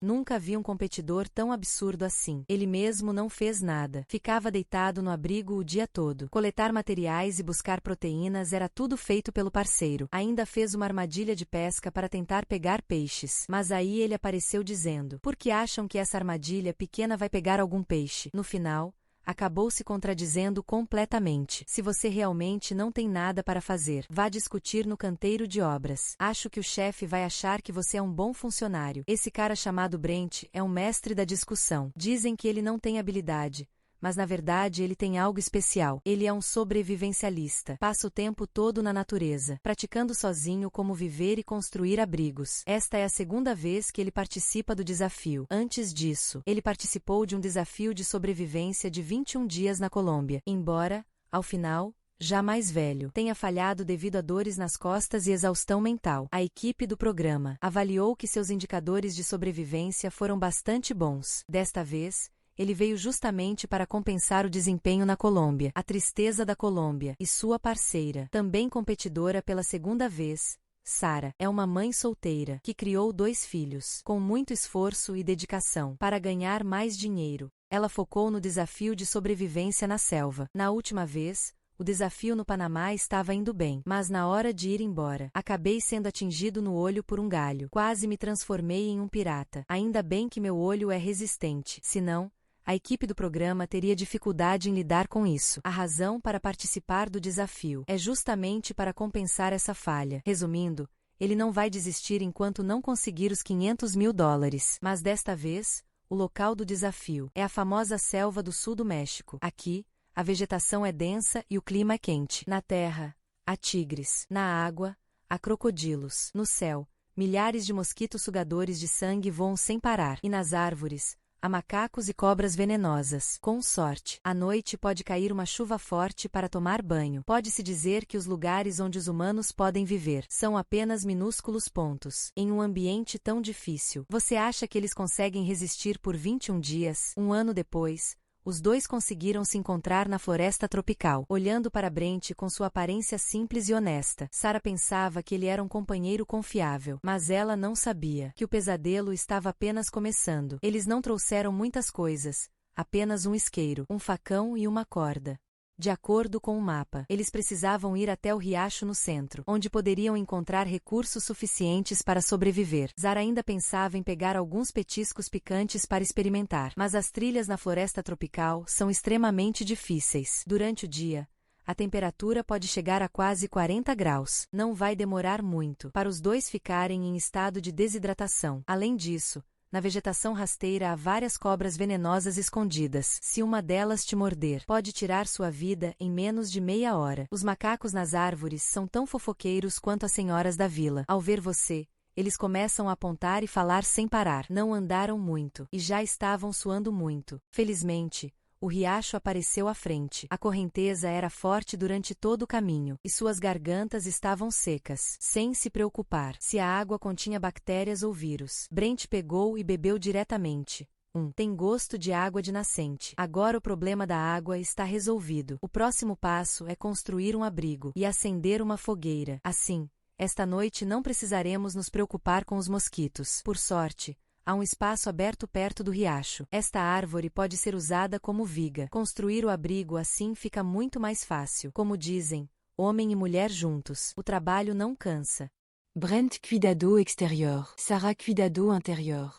Nunca vi um competidor tão absurdo assim. Ele mesmo não fez nada. Ficava deitado no abrigo o dia todo. Coletar materiais e buscar proteínas era tudo feito pelo parceiro. Ainda fez uma armadilha de pesca para tentar pegar peixes. Mas aí ele apareceu dizendo: por que acham que essa armadilha pequena vai pegar algum peixe? No final, acabou se contradizendo completamente. Se você realmente não tem nada para fazer, vá discutir no canteiro de obras. Acho que o chefe vai achar que você é um bom funcionário. Esse cara chamado Brent é um mestre da discussão. Dizem que ele não tem habilidade, mas na verdade ele tem algo especial. Ele é um sobrevivencialista. Passa o tempo todo na natureza, praticando sozinho como viver e construir abrigos. Esta é a segunda vez que ele participa do desafio. Antes disso, ele participou de um desafio de sobrevivência de 21 dias na Colômbia. Embora, ao final, já mais velho, tenha falhado devido a dores nas costas e exaustão mental. A equipe do programa avaliou que seus indicadores de sobrevivência foram bastante bons. Desta vez, ele veio justamente para compensar o desempenho na Colômbia. A tristeza da Colômbia e sua parceira, também competidora pela segunda vez, Sarah, é uma mãe solteira que criou 2 filhos. Com muito esforço e dedicação para ganhar mais dinheiro, ela focou no desafio de sobrevivência na selva. Na última vez, o desafio no Panamá estava indo bem, mas na hora de ir embora, acabei sendo atingido no olho por um galho. Quase me transformei em um pirata. Ainda bem que meu olho é resistente, senão a equipe do programa teria dificuldade em lidar com isso. A razão para participar do desafio é justamente para compensar essa falha. Resumindo, ele não vai desistir enquanto não conseguir os $500.000. Mas desta vez, o local do desafio é a famosa selva do sul do México. Aqui, a vegetação é densa e o clima é quente. Na terra, há tigres. Na água, há crocodilos. No céu, milhares de mosquitos sugadores de sangue voam sem parar. E nas árvores, há macacos e cobras venenosas. Com sorte, à noite pode cair uma chuva forte para tomar banho. Pode-se dizer que os lugares onde os humanos podem viver são apenas minúsculos pontos. Em um ambiente tão difícil, você acha que eles conseguem resistir por 21 dias? Um ano depois, os 2 conseguiram se encontrar na floresta tropical. Olhando para Brent com sua aparência simples e honesta, Sarah pensava que ele era um companheiro confiável. Mas ela não sabia que o pesadelo estava apenas começando. Eles não trouxeram muitas coisas, apenas um isqueiro, um facão e uma corda. De acordo com o mapa, eles precisavam ir até o riacho no centro, onde poderiam encontrar recursos suficientes para sobreviver. Sarah ainda pensava em pegar alguns petiscos picantes para experimentar, mas as trilhas na floresta tropical são extremamente difíceis. Durante o dia, a temperatura pode chegar a quase 40 graus. Não vai demorar muito para os 2 ficarem em estado de desidratação. Além disso, na vegetação rasteira há várias cobras venenosas escondidas. Se uma delas te morder, pode tirar sua vida em menos de meia hora. Os macacos nas árvores são tão fofoqueiros quanto as senhoras da vila. Ao ver você, eles começam a apontar e falar sem parar. Não andaram muito e já estavam suando muito. Felizmente, o riacho apareceu à frente. A correnteza era forte durante todo o caminho, e suas gargantas estavam secas. Sem se preocupar se a água continha bactérias ou vírus, Brent pegou e bebeu diretamente. Tem gosto de água de nascente. Agora o problema da água está resolvido. O próximo passo é construir um abrigo e acender uma fogueira. Assim, esta noite não precisaremos nos preocupar com os mosquitos. Por sorte, há um espaço aberto perto do riacho. Esta árvore pode ser usada como viga. Construir o abrigo assim fica muito mais fácil. Como dizem, homem e mulher juntos, o trabalho não cansa. Brent cuidado exterior, Sarah cuidado interior.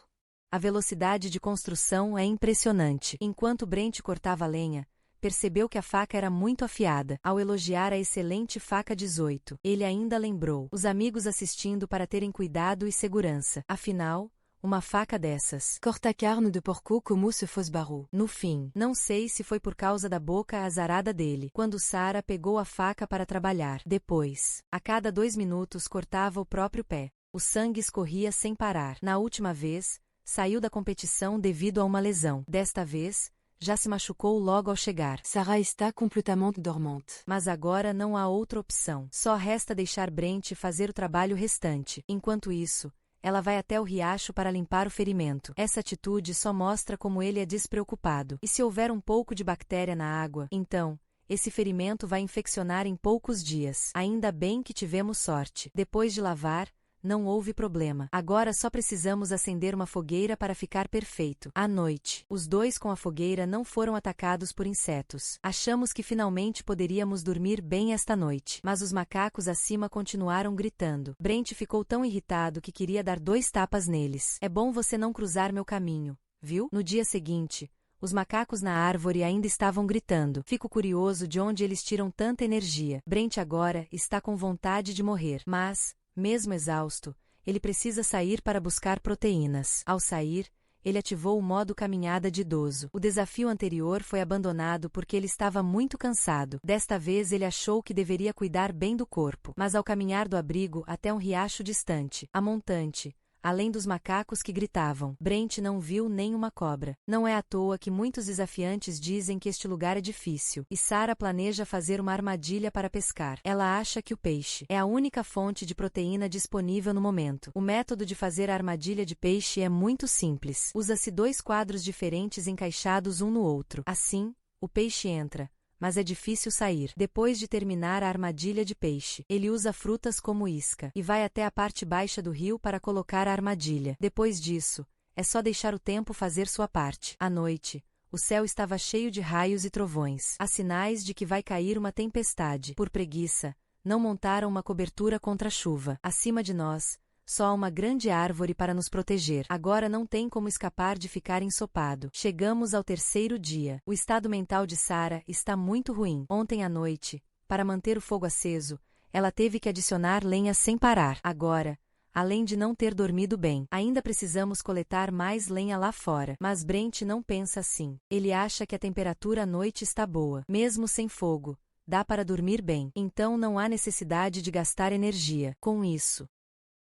A velocidade de construção é impressionante. Enquanto Brent cortava a lenha, percebeu que a faca era muito afiada. Ao elogiar a excelente faca 18, ele ainda lembrou os amigos assistindo para terem cuidado e segurança. Afinal, uma faca dessas corta a carne de porco como se fosse barro. No fim, não sei se foi por causa da boca azarada dele, quando Sarah pegou a faca para trabalhar. Depois, a cada 2 minutos cortava o próprio pé. O sangue escorria sem parar. Na última vez, saiu da competição devido a uma lesão. Desta vez, já se machucou logo ao chegar. Sarah está completamente dormente. Mas agora não há outra opção. Só resta deixar Brent fazer o trabalho restante. Enquanto isso, ela vai até o riacho para limpar o ferimento. Essa atitude só mostra como ele é despreocupado. E se houver um pouco de bactéria na água, então, esse ferimento vai infeccionar em poucos dias. Ainda bem que tivemos sorte. Depois de lavar, não houve problema. Agora só precisamos acender uma fogueira para ficar perfeito. À noite, os dois com a fogueira não foram atacados por insetos. Achamos que finalmente poderíamos dormir bem esta noite. Mas os macacos acima continuaram gritando. Brent ficou tão irritado que queria dar 2 tapas neles. É bom você não cruzar meu caminho, viu? No dia seguinte, os macacos na árvore ainda estavam gritando. Fico curioso de onde eles tiram tanta energia. Brent agora está com vontade de morrer. Mas, mesmo exausto, ele precisa sair para buscar proteínas. Ao sair, ele ativou o modo caminhada de idoso. O desafio anterior foi abandonado porque ele estava muito cansado. Desta vez ele achou que deveria cuidar bem do corpo. Mas ao caminhar do abrigo até um riacho distante, a montante, além dos macacos que gritavam, Brent não viu nenhuma cobra. Não é à toa que muitos desafiantes dizem que este lugar é difícil, e Sarah planeja fazer uma armadilha para pescar. Ela acha que o peixe é a única fonte de proteína disponível no momento. O método de fazer a armadilha de peixe é muito simples. Usa-se 2 quadros diferentes encaixados um no outro. Assim, o peixe entra, mas é difícil sair. Depois de terminar a armadilha de peixe, ele usa frutas como isca e vai até a parte baixa do rio para colocar a armadilha. Depois disso, é só deixar o tempo fazer sua parte. À noite, o céu estava cheio de raios e trovões. Há sinais de que vai cair uma tempestade. Por preguiça, não montaram uma cobertura contra a chuva. Acima de nós, só há uma grande árvore para nos proteger. Agora não tem como escapar de ficar ensopado. Chegamos ao 3º dia. O estado mental de Sarah está muito ruim. Ontem à noite, para manter o fogo aceso, ela teve que adicionar lenha sem parar. Agora, além de não ter dormido bem, ainda precisamos coletar mais lenha lá fora. Mas Brent não pensa assim. Ele acha que a temperatura à noite está boa. Mesmo sem fogo, dá para dormir bem. Então não há necessidade de gastar energia com isso.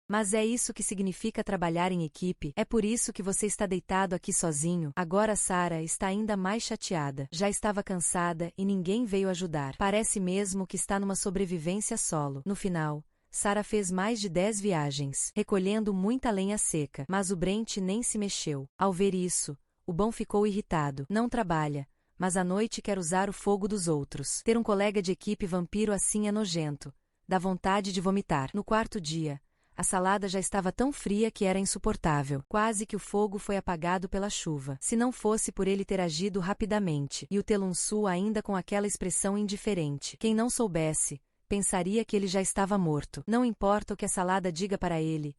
Mas é isso que significa trabalhar em equipe. É por isso que você está deitado aqui sozinho. Agora Sarah está ainda mais chateada. Já estava cansada e ninguém veio ajudar. Parece mesmo que está numa sobrevivência solo. No final, Sarah fez mais de 10 viagens, recolhendo muita lenha seca. Mas o Brent nem se mexeu. Ao ver isso, o Bom ficou irritado. Não trabalha, mas à noite quer usar o fogo dos outros. Ter um colega de equipe vampiro assim é nojento. Dá vontade de vomitar. No 4º dia, a salada já estava tão fria que era insuportável. Quase que o fogo foi apagado pela chuva. Se não fosse por ele ter agido rapidamente. E o Telunsu ainda com aquela expressão indiferente. Quem não soubesse, pensaria que ele já estava morto. Não importa o que a salada diga para ele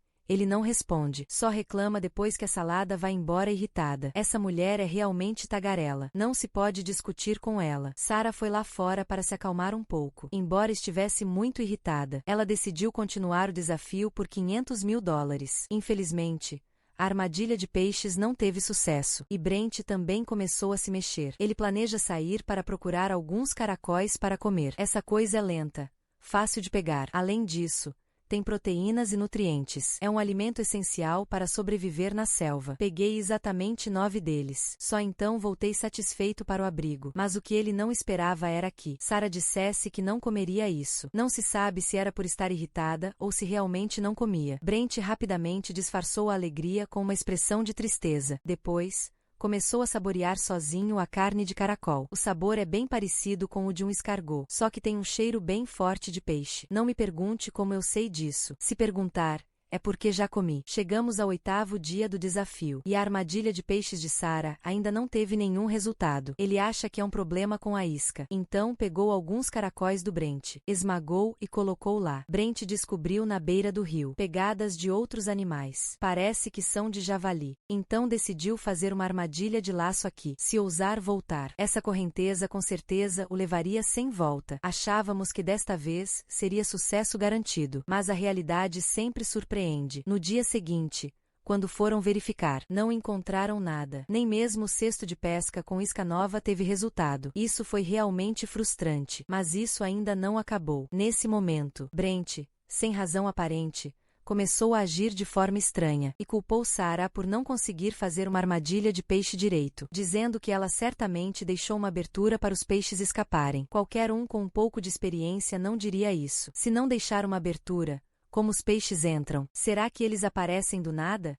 não responde. Só reclama depois que a salada vai embora irritada. Essa mulher é realmente tagarela. Não se pode discutir com ela. Sarah foi lá fora para se acalmar um pouco. Embora estivesse muito irritada, ela decidiu continuar o desafio por $500.000. Infelizmente, a armadilha de peixes não teve sucesso. E Brent também começou a se mexer. Ele planeja sair para procurar alguns caracóis para comer. Essa coisa é lenta, fácil de pegar. Além disso, tem proteínas e nutrientes. É um alimento essencial para sobreviver na selva. Peguei exatamente 9 deles. Só então voltei satisfeito para o abrigo. Mas o que ele não esperava era que Sarah dissesse que não comeria isso. Não se sabe se era por estar irritada ou se realmente não comia. Brent rapidamente disfarçou a alegria com uma expressão de tristeza. Depois, começou a saborear sozinho a carne de caracol. O sabor é bem parecido com o de um escargot, só que tem um cheiro bem forte de peixe. Não me pergunte como eu sei disso. Se perguntar, é porque já comi. Chegamos ao 8º dia do desafio, e a armadilha de peixes de Sarah ainda não teve nenhum resultado. Ele acha que é um problema com a isca. Então pegou alguns caracóis do Brent, esmagou e colocou lá. Brent descobriu na beira do rio pegadas de outros animais. Parece que são de javali. Então decidiu fazer uma armadilha de laço aqui. Se ousar voltar, essa correnteza com certeza o levaria sem volta. Achávamos que desta vez seria sucesso garantido, mas a realidade sempre surpreende. No dia seguinte, quando foram verificar, não encontraram nada. Nem mesmo o cesto de pesca com isca nova teve resultado. Isso foi realmente frustrante. Mas isso ainda não acabou. Nesse momento, Brent, sem razão aparente, começou a agir de forma estranha, e culpou Sarah por não conseguir fazer uma armadilha de peixe direito, dizendo que ela certamente deixou uma abertura para os peixes escaparem. Qualquer um com um pouco de experiência não diria isso. Se não deixar uma abertura, como os peixes entram? Será que eles aparecem do nada?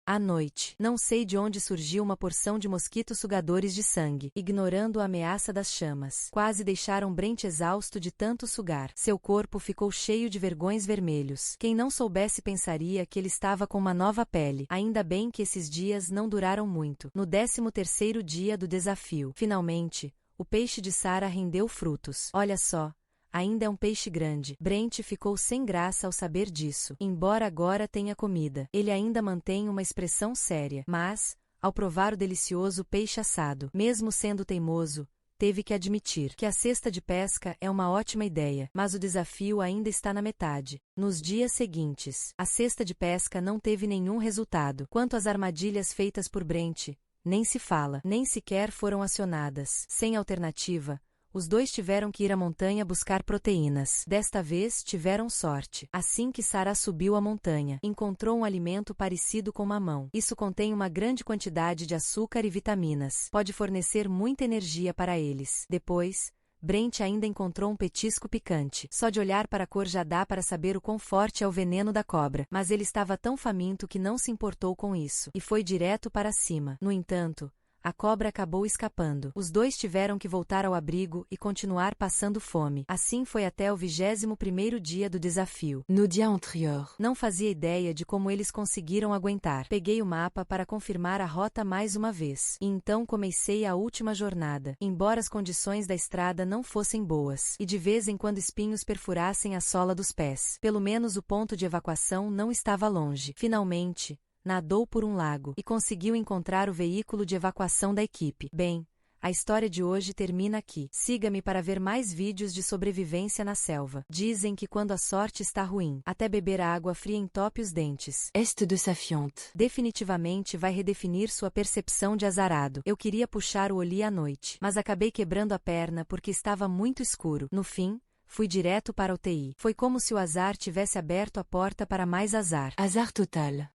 À noite, não sei de onde surgiu uma porção de mosquitos sugadores de sangue, ignorando a ameaça das chamas. Quase deixaram Brent exausto de tanto sugar. Seu corpo ficou cheio de vergões vermelhos. Quem não soubesse pensaria que ele estava com uma nova pele. Ainda bem que esses dias não duraram muito. No 13º dia do desafio, finalmente, o peixe de Sarah rendeu frutos. Olha só. Ainda é um peixe grande. Brent ficou sem graça ao saber disso. Embora agora tenha comida, ele ainda mantém uma expressão séria. Mas, ao provar o delicioso peixe assado, mesmo sendo teimoso, teve que admitir que a cesta de pesca é uma ótima ideia, mas o desafio ainda está na metade. Nos dias seguintes, a cesta de pesca não teve nenhum resultado. Quanto às armadilhas feitas por Brent, nem se fala, nem sequer foram acionadas. Sem alternativa, os dois tiveram que ir à montanha buscar proteínas. Desta vez tiveram sorte. Assim que Sarah subiu a montanha, encontrou um alimento parecido com mamão. Isso contém uma grande quantidade de açúcar e vitaminas. Pode fornecer muita energia para eles. Depois, Brent ainda encontrou um petisco picante. Só de olhar para a cor já dá para saber o quão forte é o veneno da cobra. Mas ele estava tão faminto que não se importou com isso, e foi direto para cima. No entanto, a cobra acabou escapando. Os dois tiveram que voltar ao abrigo e continuar passando fome. Assim foi até o 21º dia do desafio. No dia antérieur. Não fazia ideia de como eles conseguiram aguentar. Peguei o mapa para confirmar a rota mais uma vez. E então comecei a última jornada. Embora as condições da estrada não fossem boas, e de vez em quando espinhos perfurassem a sola dos pés, pelo menos o ponto de evacuação não estava longe. Finalmente, nadou por um lago e conseguiu encontrar o veículo de evacuação da equipe. Bem, a história de hoje termina aqui. Siga-me para ver mais vídeos de sobrevivência na selva. Dizem que quando a sorte está ruim, até beber água fria entope os dentes. Est desafiante. Definitivamente vai redefinir sua percepção de azarado. Eu queria puxar o Oli à noite, mas acabei quebrando a perna porque estava muito escuro. No fim, fui direto para o UTI. Foi como se o azar tivesse aberto a porta para mais azar. Hasard total.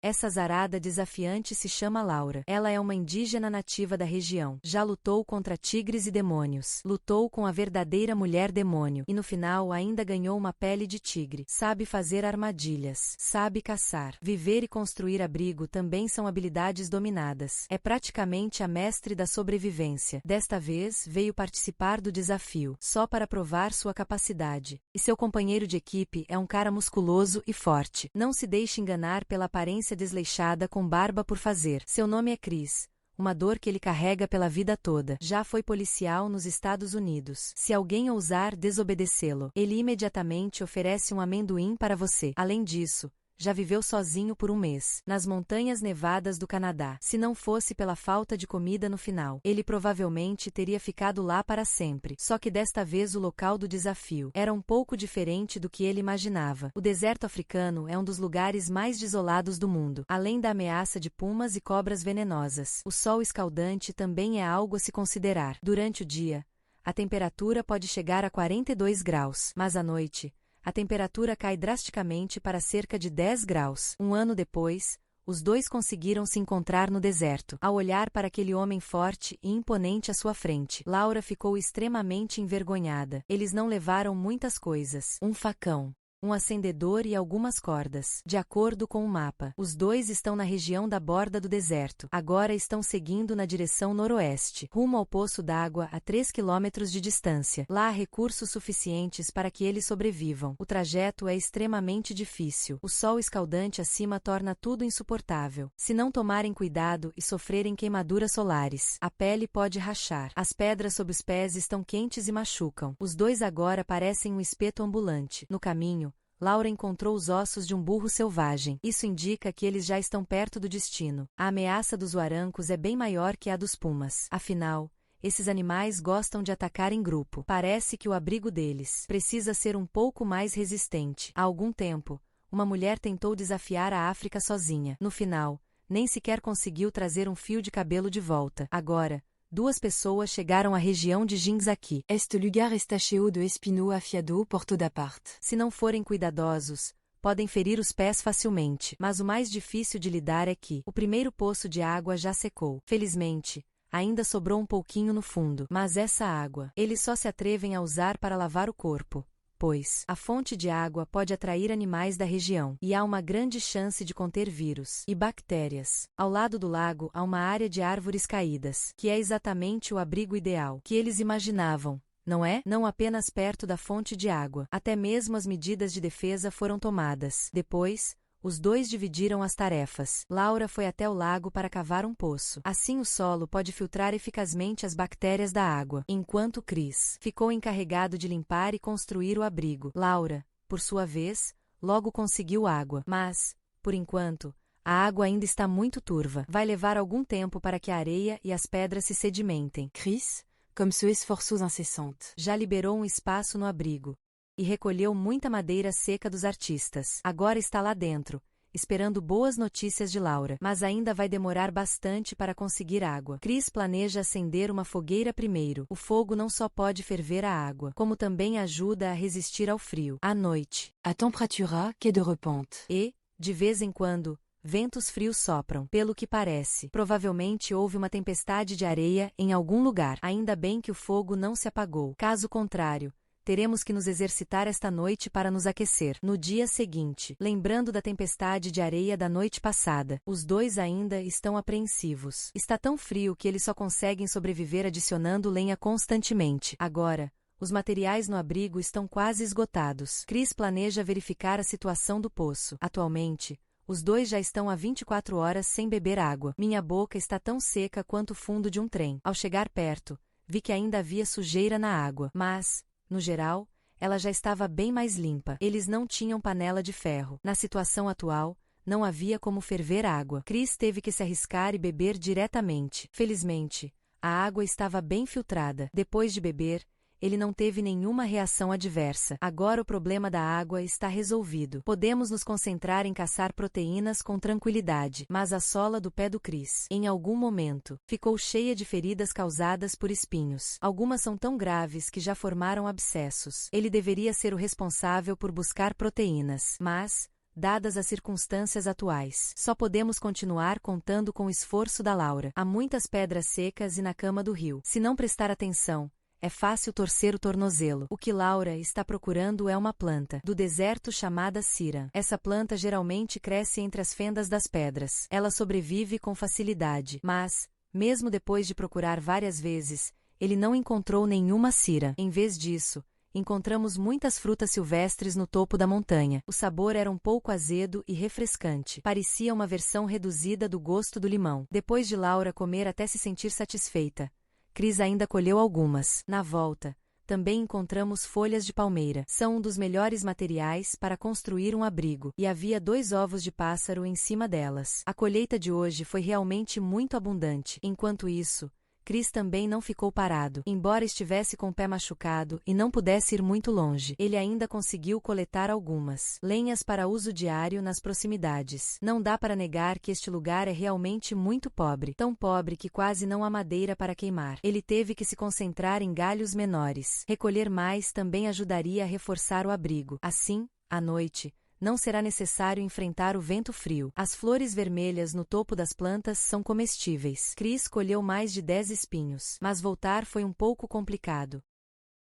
Essa azarada desafiante se chama Laura. Ela é uma indígena nativa da região. Já lutou contra tigres e demônios. Lutou com a verdadeira mulher-demônio. E no final ainda ganhou uma pele de tigre. Sabe fazer armadilhas. Sabe caçar. Viver e construir abrigo também são habilidades dominadas. É praticamente a mestre da sobrevivência. Desta vez veio participar do desafio, só para provar sua capacidade. E seu companheiro de equipe é um cara musculoso e forte. Não se deixe enganar pela aparência desleixada com barba por fazer. Seu nome é Chris, uma dor que ele carrega pela vida toda. Já foi policial nos Estados Unidos. Se alguém ousar desobedecê-lo, ele imediatamente oferece um amendoim para você. Além disso, já viveu sozinho por um mês, nas montanhas nevadas do Canadá. Se não fosse pela falta de comida no final, ele provavelmente teria ficado lá para sempre. Só que desta vez o local do desafio era um pouco diferente do que ele imaginava. O deserto africano é um dos lugares mais desolados do mundo. Além da ameaça de pumas e cobras venenosas, o sol escaldante também é algo a se considerar. Durante o dia, a temperatura pode chegar a 42 graus, mas à noite, a temperatura cai drasticamente para cerca de 10 graus. Um ano depois, os dois conseguiram se encontrar no deserto. Ao olhar para aquele homem forte e imponente à sua frente, Laura ficou extremamente envergonhada. Eles não levaram muitas coisas. Um facão, um acendedor e algumas cordas. De acordo com o mapa, os dois estão na região da borda do deserto. Agora estão seguindo na direção noroeste, rumo ao poço d'água a 3 quilômetros de distância. Lá há recursos suficientes para que eles sobrevivam. O trajeto é extremamente difícil. O sol escaldante acima torna tudo insuportável. Se não tomarem cuidado e sofrerem queimaduras solares, a pele pode rachar. As pedras sob os pés estão quentes e machucam. Os dois agora parecem um espeto ambulante. No caminho, Laura encontrou os ossos de um burro selvagem. Isso indica que eles já estão perto do destino. A ameaça dos guarancos é bem maior que a dos pumas. Afinal, esses animais gostam de atacar em grupo. Parece que o abrigo deles precisa ser um pouco mais resistente. Há algum tempo, uma mulher tentou desafiar a África sozinha. No final, nem sequer conseguiu trazer um fio de cabelo de volta. Agora, 2 pessoas chegaram à região de Ginzaki. Este lugar está cheio de espinhos afiados por toda parte. Se não forem cuidadosos, podem ferir os pés facilmente. Mas o mais difícil de lidar é que o primeiro poço de água já secou. Felizmente, ainda sobrou um pouquinho no fundo. Mas essa água, eles só se atrevem a usar para lavar o corpo. pois a fonte de água pode atrair animais da região, e há uma grande chance de conter vírus e bactérias. Ao lado do lago há uma área de árvores caídas, que é exatamente o abrigo ideal que eles imaginavam. Não é? Não apenas perto da fonte de água. Até mesmo as medidas de defesa foram tomadas. Depois, os dois dividiram as tarefas. Laura foi até o lago para cavar um poço. Assim o solo pode filtrar eficazmente as bactérias da água, enquanto Chris ficou encarregado de limpar e construir o abrigo. Laura, por sua vez, logo conseguiu água. Mas, por enquanto, a água ainda está muito turva. Vai levar algum tempo para que a areia e as pedras se sedimentem. Chris, comme se esforços incessantes. Já liberou um espaço no abrigo e recolheu muita madeira seca dos artistas. Agora está lá dentro, esperando boas notícias de Laura, mas ainda vai demorar bastante para conseguir água. Chris planeja acender uma fogueira primeiro. O fogo não só pode ferver a água, como também ajuda a resistir ao frio. À noite, A temperatura que de repente. e, de vez em quando, ventos frios sopram. Pelo que parece, provavelmente houve uma tempestade de areia em algum lugar. Ainda bem que o fogo não se apagou. Caso contrário, teremos que nos exercitar esta noite para nos aquecer. No dia seguinte, lembrando da tempestade de areia da noite passada, os dois ainda estão apreensivos. Está tão frio que eles só conseguem sobreviver adicionando lenha constantemente. Agora, os materiais no abrigo estão quase esgotados. Chris planeja verificar a situação do poço. Atualmente, os dois já estão há 24 horas sem beber água. Minha boca está tão seca quanto o fundo de um trem. Ao chegar perto, vi que ainda havia sujeira na água, mas, no geral, ela já estava bem mais limpa. Eles não tinham panela de ferro. Na situação atual, não havia como ferver água. Chris teve que se arriscar e beber diretamente. Felizmente, a água estava bem filtrada. Depois de beber, ele não teve nenhuma reação adversa. Agora o problema da água está resolvido. Podemos nos concentrar em caçar proteínas com tranquilidade. Mas a sola do pé do Chris, em algum momento, ficou cheia de feridas causadas por espinhos. Algumas são tão graves que já formaram abscessos. Ele deveria ser o responsável por buscar proteínas. Mas, dadas as circunstâncias atuais, só podemos continuar contando com o esforço da Laura. Há muitas pedras secas e na cama do rio. Se não prestar atenção, é fácil torcer o tornozelo. O que Laura está procurando é uma planta do deserto chamada Cira. Essa planta geralmente cresce entre as fendas das pedras. Ela sobrevive com facilidade, mas, mesmo depois de procurar várias vezes, ele não encontrou nenhuma Cira. Em vez disso, encontramos muitas frutas silvestres no topo da montanha. O sabor era um pouco azedo e refrescante. Parecia uma versão reduzida do gosto do limão. Depois de Laura comer até se sentir satisfeita, Chris ainda colheu algumas. Na volta, também encontramos folhas de palmeira. São um dos melhores materiais para construir um abrigo, e havia 2 ovos de pássaro em cima delas. A colheita de hoje foi realmente muito abundante. Enquanto isso, Chris também não ficou parado. Embora estivesse com o pé machucado e não pudesse ir muito longe, ele ainda conseguiu coletar algumas lenhas para uso diário nas proximidades. Não dá para negar que este lugar é realmente muito pobre, tão pobre que quase não há madeira para queimar. Ele teve que se concentrar em galhos menores. Recolher mais também ajudaria a reforçar o abrigo. Assim, à noite, não será necessário enfrentar o vento frio. As flores vermelhas no topo das plantas são comestíveis. Chris colheu mais de 10 espinhos, mas voltar foi um pouco complicado.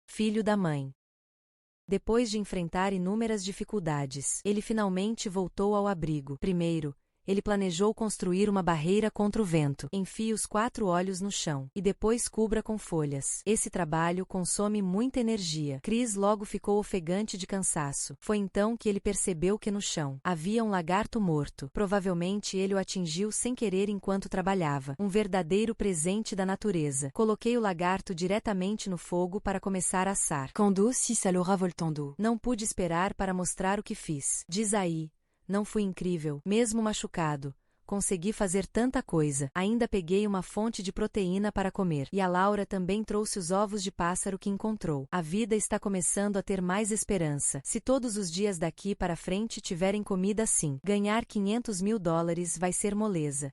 Filho da mãe. Depois de enfrentar inúmeras dificuldades, ele finalmente voltou ao abrigo. Primeiro, ele planejou construir uma barreira contra o vento. Enfie os 4 olhos no chão e depois cubra com folhas. Esse trabalho consome muita energia. Chris logo ficou ofegante de cansaço. Foi então que ele percebeu que no chão havia um lagarto morto. Provavelmente ele o atingiu sem querer enquanto trabalhava. Um verdadeiro presente da natureza. Coloquei o lagarto diretamente no fogo para começar a assar. Kando si ça l'aura voltando. Não pude esperar para mostrar o que fiz. Diz aí. Não fui incrível, mesmo machucado. Consegui fazer tanta coisa. Ainda peguei uma fonte de proteína para comer. E a Laura também trouxe os ovos de pássaro que encontrou. A vida está começando a ter mais esperança. Se todos os dias daqui para frente tiverem comida assim, ganhar $500 mil vai ser moleza.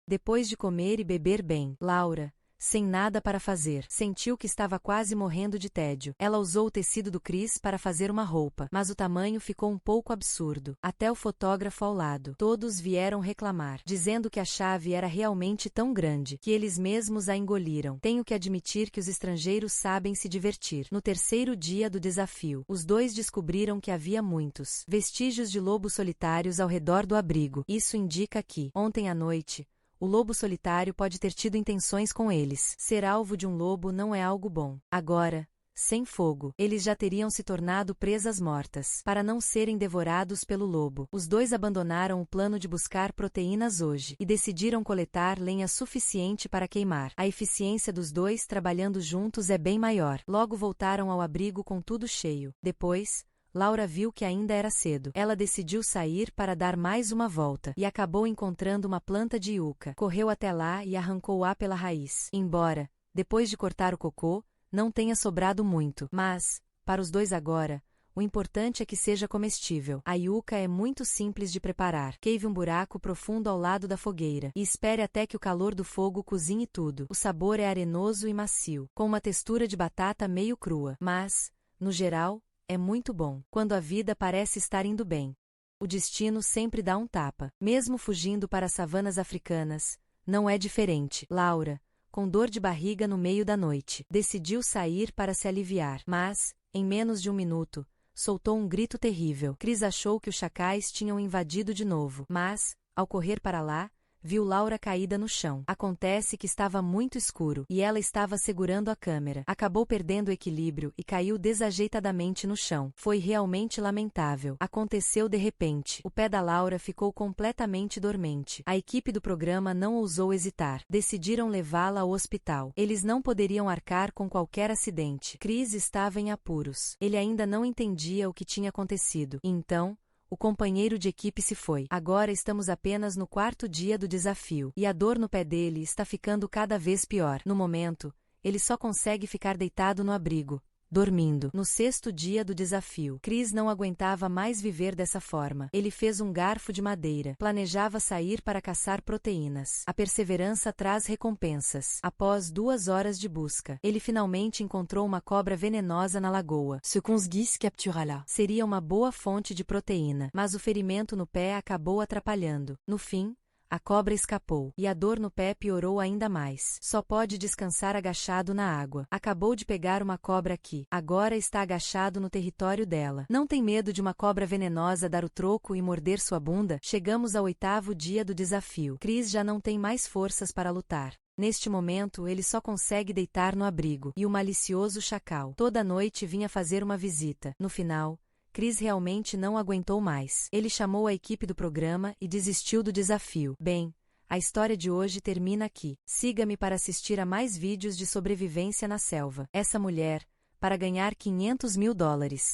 Depois de comer e beber bem, Laura, sem nada para fazer. Sentiu que estava quase morrendo de tédio. Ela usou o tecido do Chris para fazer uma roupa, mas o tamanho ficou um pouco absurdo. Até o fotógrafo ao lado. Todos vieram reclamar, dizendo que a chave era realmente tão grande, que eles mesmos a engoliram. Tenho que admitir que os estrangeiros sabem se divertir. No terceiro dia do desafio, os dois descobriram que havia muitos vestígios de lobos solitários ao redor do abrigo. Isso indica que, ontem à noite, o lobo solitário pode ter tido intenções com eles. Ser alvo de um lobo não é algo bom. Agora, sem fogo, eles já teriam se tornado presas mortas. Para não serem devorados pelo lobo, os dois abandonaram o plano de buscar proteínas hoje e decidiram coletar lenha suficiente para queimar. A eficiência dos dois trabalhando juntos é bem maior. Logo voltaram ao abrigo com tudo cheio. Depois, Laura viu que ainda era cedo. Ela decidiu sair para dar mais uma volta e acabou encontrando uma planta de yucca. Correu até lá e arrancou-a pela raiz. Embora, depois de cortar o cocô, não tenha sobrado muito. Mas, para os dois agora, o importante é que seja comestível. A yucca é muito simples de preparar. Cave um buraco profundo ao lado da fogueira e espere até que o calor do fogo cozinhe tudo. O sabor é arenoso e macio, com uma textura de batata meio crua. Mas, no geral, é muito bom. Quando a vida parece estar indo bem, o destino sempre dá um tapa. Mesmo fugindo para as savanas africanas, não é diferente. Laura, com dor de barriga no meio da noite, decidiu sair para se aliviar. Mas, em menos de um minuto, soltou um grito terrível. Chris achou que os chacais tinham invadido de novo. Mas, ao correr para lá, viu Laura caída no chão. Acontece que estava muito escuro e ela estava segurando a câmera. Acabou perdendo o equilíbrio e caiu desajeitadamente no chão. Foi realmente lamentável. Aconteceu de repente. O pé da Laura ficou completamente dormente. A equipe do programa não ousou hesitar. Decidiram levá-la ao hospital. Eles não poderiam arcar com qualquer acidente. Chris estava em apuros. Ele ainda não entendia o que tinha acontecido. Então, o companheiro de equipe se foi. Agora estamos apenas no quarto dia do desafio, e a dor no pé dele está ficando cada vez pior. No momento, ele só consegue ficar deitado no abrigo, dormindo. No sexto dia do desafio, Chris não aguentava mais viver dessa forma. Ele fez um garfo de madeira. Planejava sair para caçar proteínas. A perseverança traz recompensas. Após 2 horas de busca, ele finalmente encontrou uma cobra venenosa na lagoa. Ce consguis captura-la. Seria uma boa fonte de proteína, mas o ferimento no pé acabou atrapalhando. No fim, a cobra escapou, e a dor no pé piorou ainda mais. Só pode descansar agachado na água. Acabou de pegar uma cobra aqui. Agora está agachado no território dela. Não tem medo de uma cobra venenosa dar o troco e morder sua bunda? Chegamos ao 8º dia do desafio. Chris já não tem mais forças para lutar. Neste momento ele só consegue deitar no abrigo. E o malicioso chacal toda noite vinha fazer uma visita. No final, Chris realmente não aguentou mais. Ele chamou a equipe do programa e desistiu do desafio. Bem, a história de hoje termina aqui. Siga-me para assistir a mais vídeos de sobrevivência na selva. Essa mulher, para ganhar $500 mil,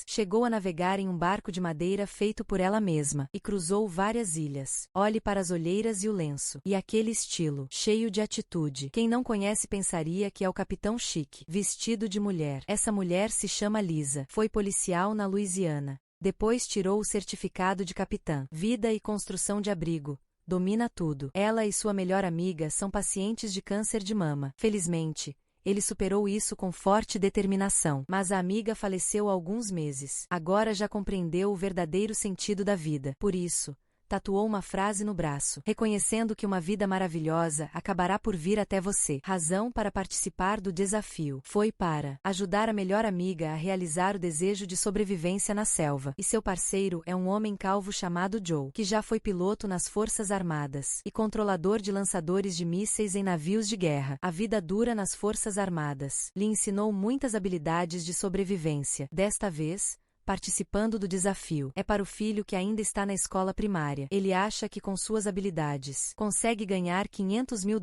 chegou a navegar em um barco de madeira feito por ela mesma e cruzou várias ilhas. Olhe para as olheiras e o lenço. E aquele estilo, cheio de atitude. Quem não conhece pensaria que é o Capitão Chique, vestido de mulher. Essa mulher se chama Lisa. Foi policial na Louisiana. Depois tirou o certificado de capitã. Vida e construção de abrigo. Domina tudo. Ela e sua melhor amiga são pacientes de câncer de mama. Felizmente, ele superou isso com forte determinação, mas a amiga faleceu há alguns meses. Agora já compreendeu o verdadeiro sentido da vida. Por isso, tatuou uma frase no braço, reconhecendo que uma vida maravilhosa acabará por vir até você. Razão para participar do desafio foi para ajudar a melhor amiga a realizar o desejo de sobrevivência na selva. E seu parceiro é um homem calvo chamado Joe, que já foi piloto nas Forças Armadas e controlador de lançadores de mísseis em navios de guerra. A vida dura nas Forças Armadas lhe ensinou muitas habilidades de sobrevivência. Desta vez, participando do desafio, é para o filho que ainda está na escola primária. Ele acha que com suas habilidades, consegue ganhar $500 mil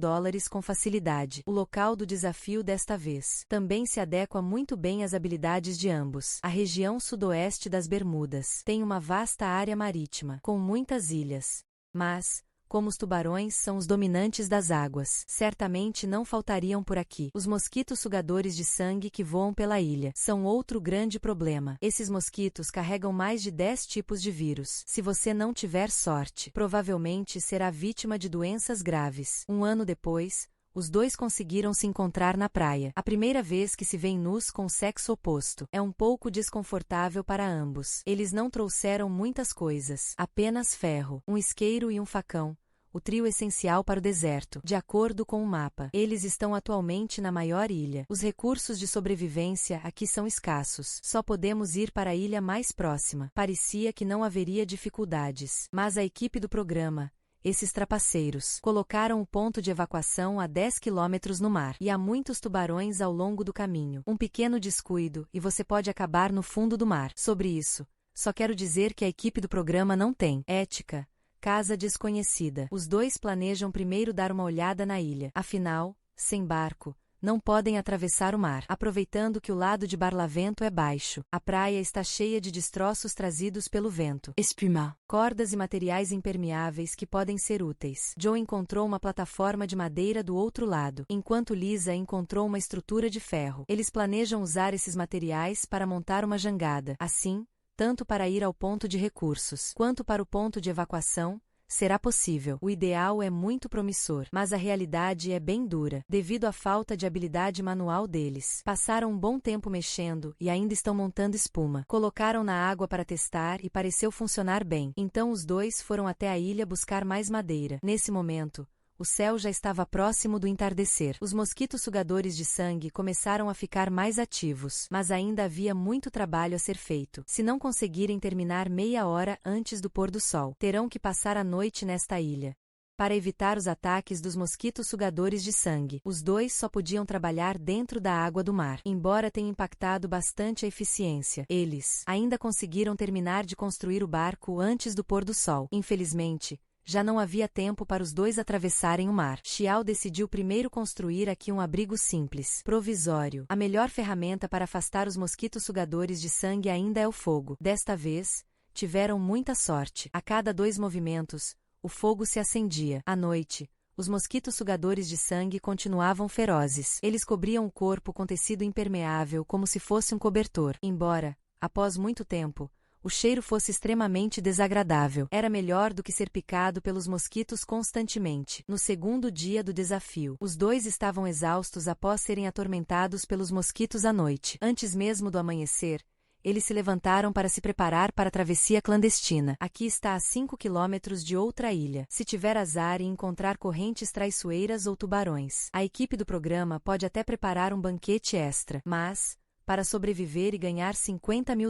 com facilidade. O local do desafio desta vez também se adequa muito bem às habilidades de ambos. A região sudoeste das Bermudas tem uma vasta área marítima, com muitas ilhas. Mas, como os tubarões são os dominantes das águas, certamente não faltariam por aqui. Os mosquitos sugadores de sangue que voam pela ilha são outro grande problema. Esses mosquitos carregam mais de 10 tipos de vírus. Se você não tiver sorte, provavelmente será vítima de doenças graves. Um ano depois, Os dois conseguiram se encontrar na praia. A primeira vez que se veem nus com o sexo oposto. É um pouco desconfortável para ambos. Eles não trouxeram muitas coisas. Apenas ferro, um isqueiro e um facão. O trio essencial para o deserto. De acordo com o mapa, eles estão atualmente na maior ilha. Os recursos de sobrevivência aqui são escassos. Só podemos ir para a ilha mais próxima. Parecia que não haveria dificuldades. Mas a equipe do programa, esses trapaceiros, colocaram o ponto de evacuação a 10 quilômetros no mar. E há muitos tubarões ao longo do caminho. Um pequeno descuido e você pode acabar no fundo do mar. Sobre isso, só quero dizer que a equipe do programa não tem ética. Casa desconhecida. Os dois planejam primeiro dar uma olhada na ilha. Afinal, sem barco, não podem atravessar o mar. Aproveitando que o lado de Barlavento é baixo, a praia está cheia de destroços trazidos pelo vento. Espuma. Cordas e materiais impermeáveis que podem ser úteis. Joe encontrou uma plataforma de madeira do outro lado, enquanto Lisa encontrou uma estrutura de ferro. Eles planejam usar esses materiais para montar uma jangada. Assim, tanto para ir ao ponto de recursos, quanto para o ponto de evacuação, será possível. O ideal é muito promissor, mas a realidade é bem dura, devido à falta de habilidade manual deles. Passaram um bom tempo mexendo e ainda estão montando espuma. Colocaram na água para testar e pareceu funcionar bem. Então os dois foram até a ilha buscar mais madeira. Nesse momento, o céu já estava próximo do entardecer. Os mosquitos sugadores de sangue começaram a ficar mais ativos, mas ainda havia muito trabalho a ser feito. Se não conseguirem terminar meia hora antes do pôr do sol, terão que passar a noite nesta ilha. Para evitar os ataques dos mosquitos sugadores de sangue, os dois só podiam trabalhar dentro da água do mar. Embora tenha impactado bastante a eficiência, eles ainda conseguiram terminar de construir o barco antes do pôr do sol. Infelizmente, já não havia tempo para os dois atravessarem o mar. Xiao decidiu primeiro construir aqui um abrigo simples, provisório. A melhor ferramenta para afastar os mosquitos sugadores de sangue ainda é o fogo. Desta vez, tiveram muita sorte. A cada 2 movimentos, o fogo se acendia. À noite, os mosquitos sugadores de sangue continuavam ferozes. Eles cobriam o corpo com tecido impermeável como se fosse um cobertor. Embora, após muito tempo, o cheiro fosse extremamente desagradável. Era melhor do que ser picado pelos mosquitos constantemente. No segundo dia do desafio, os dois estavam exaustos após serem atormentados pelos mosquitos à noite. Antes mesmo do amanhecer, eles se levantaram para se preparar para a travessia clandestina. Aqui está a 5 quilômetros de outra ilha. Se tiver azar e encontrar correntes traiçoeiras ou tubarões, a equipe do programa pode até preparar um banquete extra. Mas, para sobreviver e ganhar $50 mil,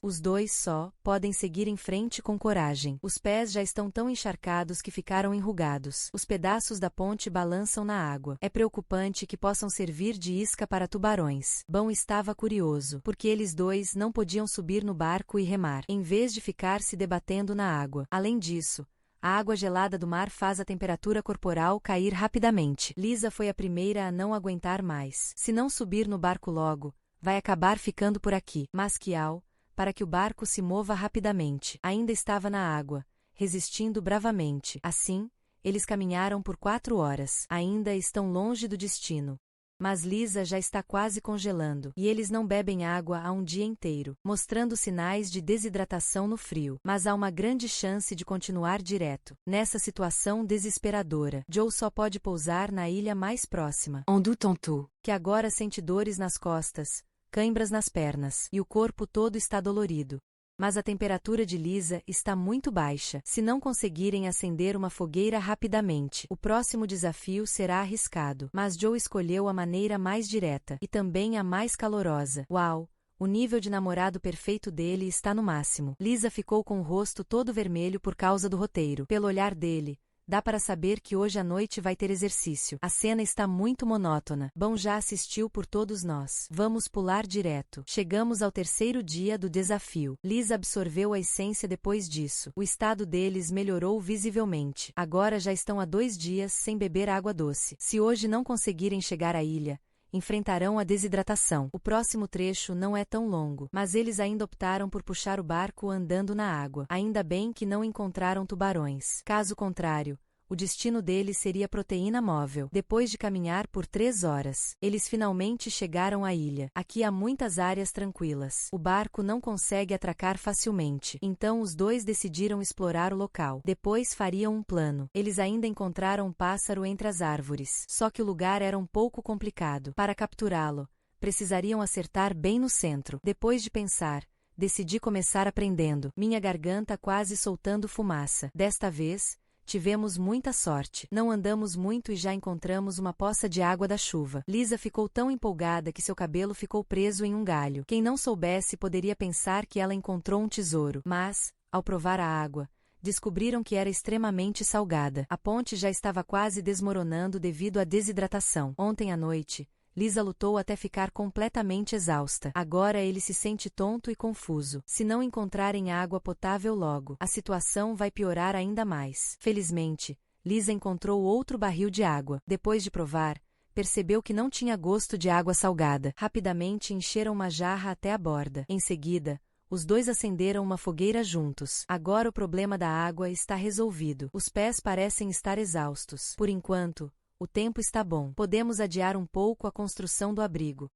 os dois só podem seguir em frente com coragem. Os pés já estão tão encharcados que ficaram enrugados. Os pedaços da ponte balançam na água. É preocupante que possam servir de isca para tubarões. Bão estava curioso, porque eles dois não podiam subir no barco e remar, em vez de ficar se debatendo na água. Além disso, a água gelada do mar faz a temperatura corporal cair rapidamente. Lisa foi a primeira a não aguentar mais. Se não subir no barco logo, vai acabar ficando por aqui. Mas Xiao, para que o barco se mova rapidamente, ainda estava na água, resistindo bravamente. Assim, eles caminharam por 4 horas. Ainda estão longe do destino. Mas Lisa já está quase congelando, e eles não bebem água há um dia inteiro, mostrando sinais de desidratação no frio. Mas há uma grande chance de continuar direto. Nessa situação desesperadora, Joe só pode pousar na ilha mais próxima, En tantôt. que agora sente dores nas costas, cãibras nas pernas, e o corpo todo está dolorido. Mas a temperatura de Lisa está muito baixa. Se não conseguirem acender uma fogueira rapidamente, o próximo desafio será arriscado. Mas Joe escolheu a maneira mais direta, e também a mais calorosa. Uau! O nível de namorado perfeito dele está no máximo. Lisa ficou com o rosto todo vermelho por causa do roteiro. Pelo olhar dele, dá para saber que hoje à noite vai ter exercício. A cena está muito monótona. Bom já assistiu por todos nós. Vamos pular direto. Chegamos ao 3º dia do desafio. Lisa absorveu a essência depois disso. O estado deles melhorou visivelmente. Agora já estão há 2 dias sem beber água doce. Se hoje não conseguirem chegar à ilha, enfrentarão a desidratação. O próximo trecho não é tão longo, mas eles ainda optaram por puxar o barco andando na água. Ainda bem que não encontraram tubarões. Caso contrário, O destino deles seria proteína móvel. Depois de caminhar por 3 horas, eles finalmente chegaram à ilha. Aqui há muitas áreas tranquilas. O barco não consegue atracar facilmente. Então os dois decidiram explorar o local. Depois fariam um plano. Eles ainda encontraram um pássaro entre as árvores. Só que o lugar era um pouco complicado. Para capturá-lo, precisariam acertar bem no centro. Depois de pensar, decidi começar aprendendo. Minha garganta quase soltando fumaça. Desta vez, tivemos muita sorte. Não andamos muito e já encontramos uma poça de água da chuva. Lisa ficou tão empolgada que seu cabelo ficou preso em um galho. Quem não soubesse poderia pensar que ela encontrou um tesouro. Mas, ao provar a água, descobriram que era extremamente salgada. A ponte já estava quase desmoronando devido à desidratação. Ontem à noite, Lisa lutou até ficar completamente exausta. Agora ele se sente tonto e confuso. Se não encontrarem água potável logo, a situação vai piorar ainda mais. Felizmente, Lisa encontrou outro barril de água. Depois de provar, percebeu que não tinha gosto de água salgada. Rapidamente encheram uma jarra até a borda. Em seguida, os dois acenderam uma fogueira juntos. Agora o problema da água está resolvido. Os pés parecem estar exaustos. Por enquanto, o tempo está bom. Podemos adiar um pouco a construção do abrigo.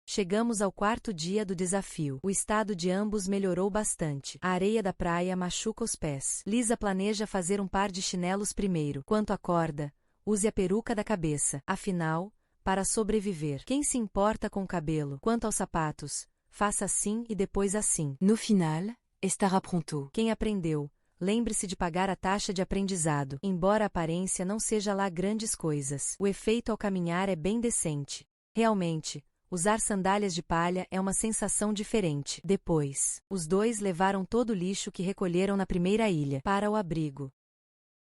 Chegamos ao 4º dia do desafio. O estado de ambos melhorou bastante. A areia da praia machuca os pés. Lisa planeja fazer um par de chinelos primeiro. Quanto à corda, use a peruca da cabeça. Afinal, para sobreviver, quem se importa com o cabelo? Quanto aos sapatos, faça assim e depois assim. No final, estará pronto. Quem aprendeu, lembre-se de pagar a taxa de aprendizado. Embora a aparência não seja lá grandes coisas, o efeito ao caminhar é bem decente. Realmente, usar sandálias de palha é uma sensação diferente. Depois, os dois levaram todo o lixo que recolheram na primeira ilha para o abrigo,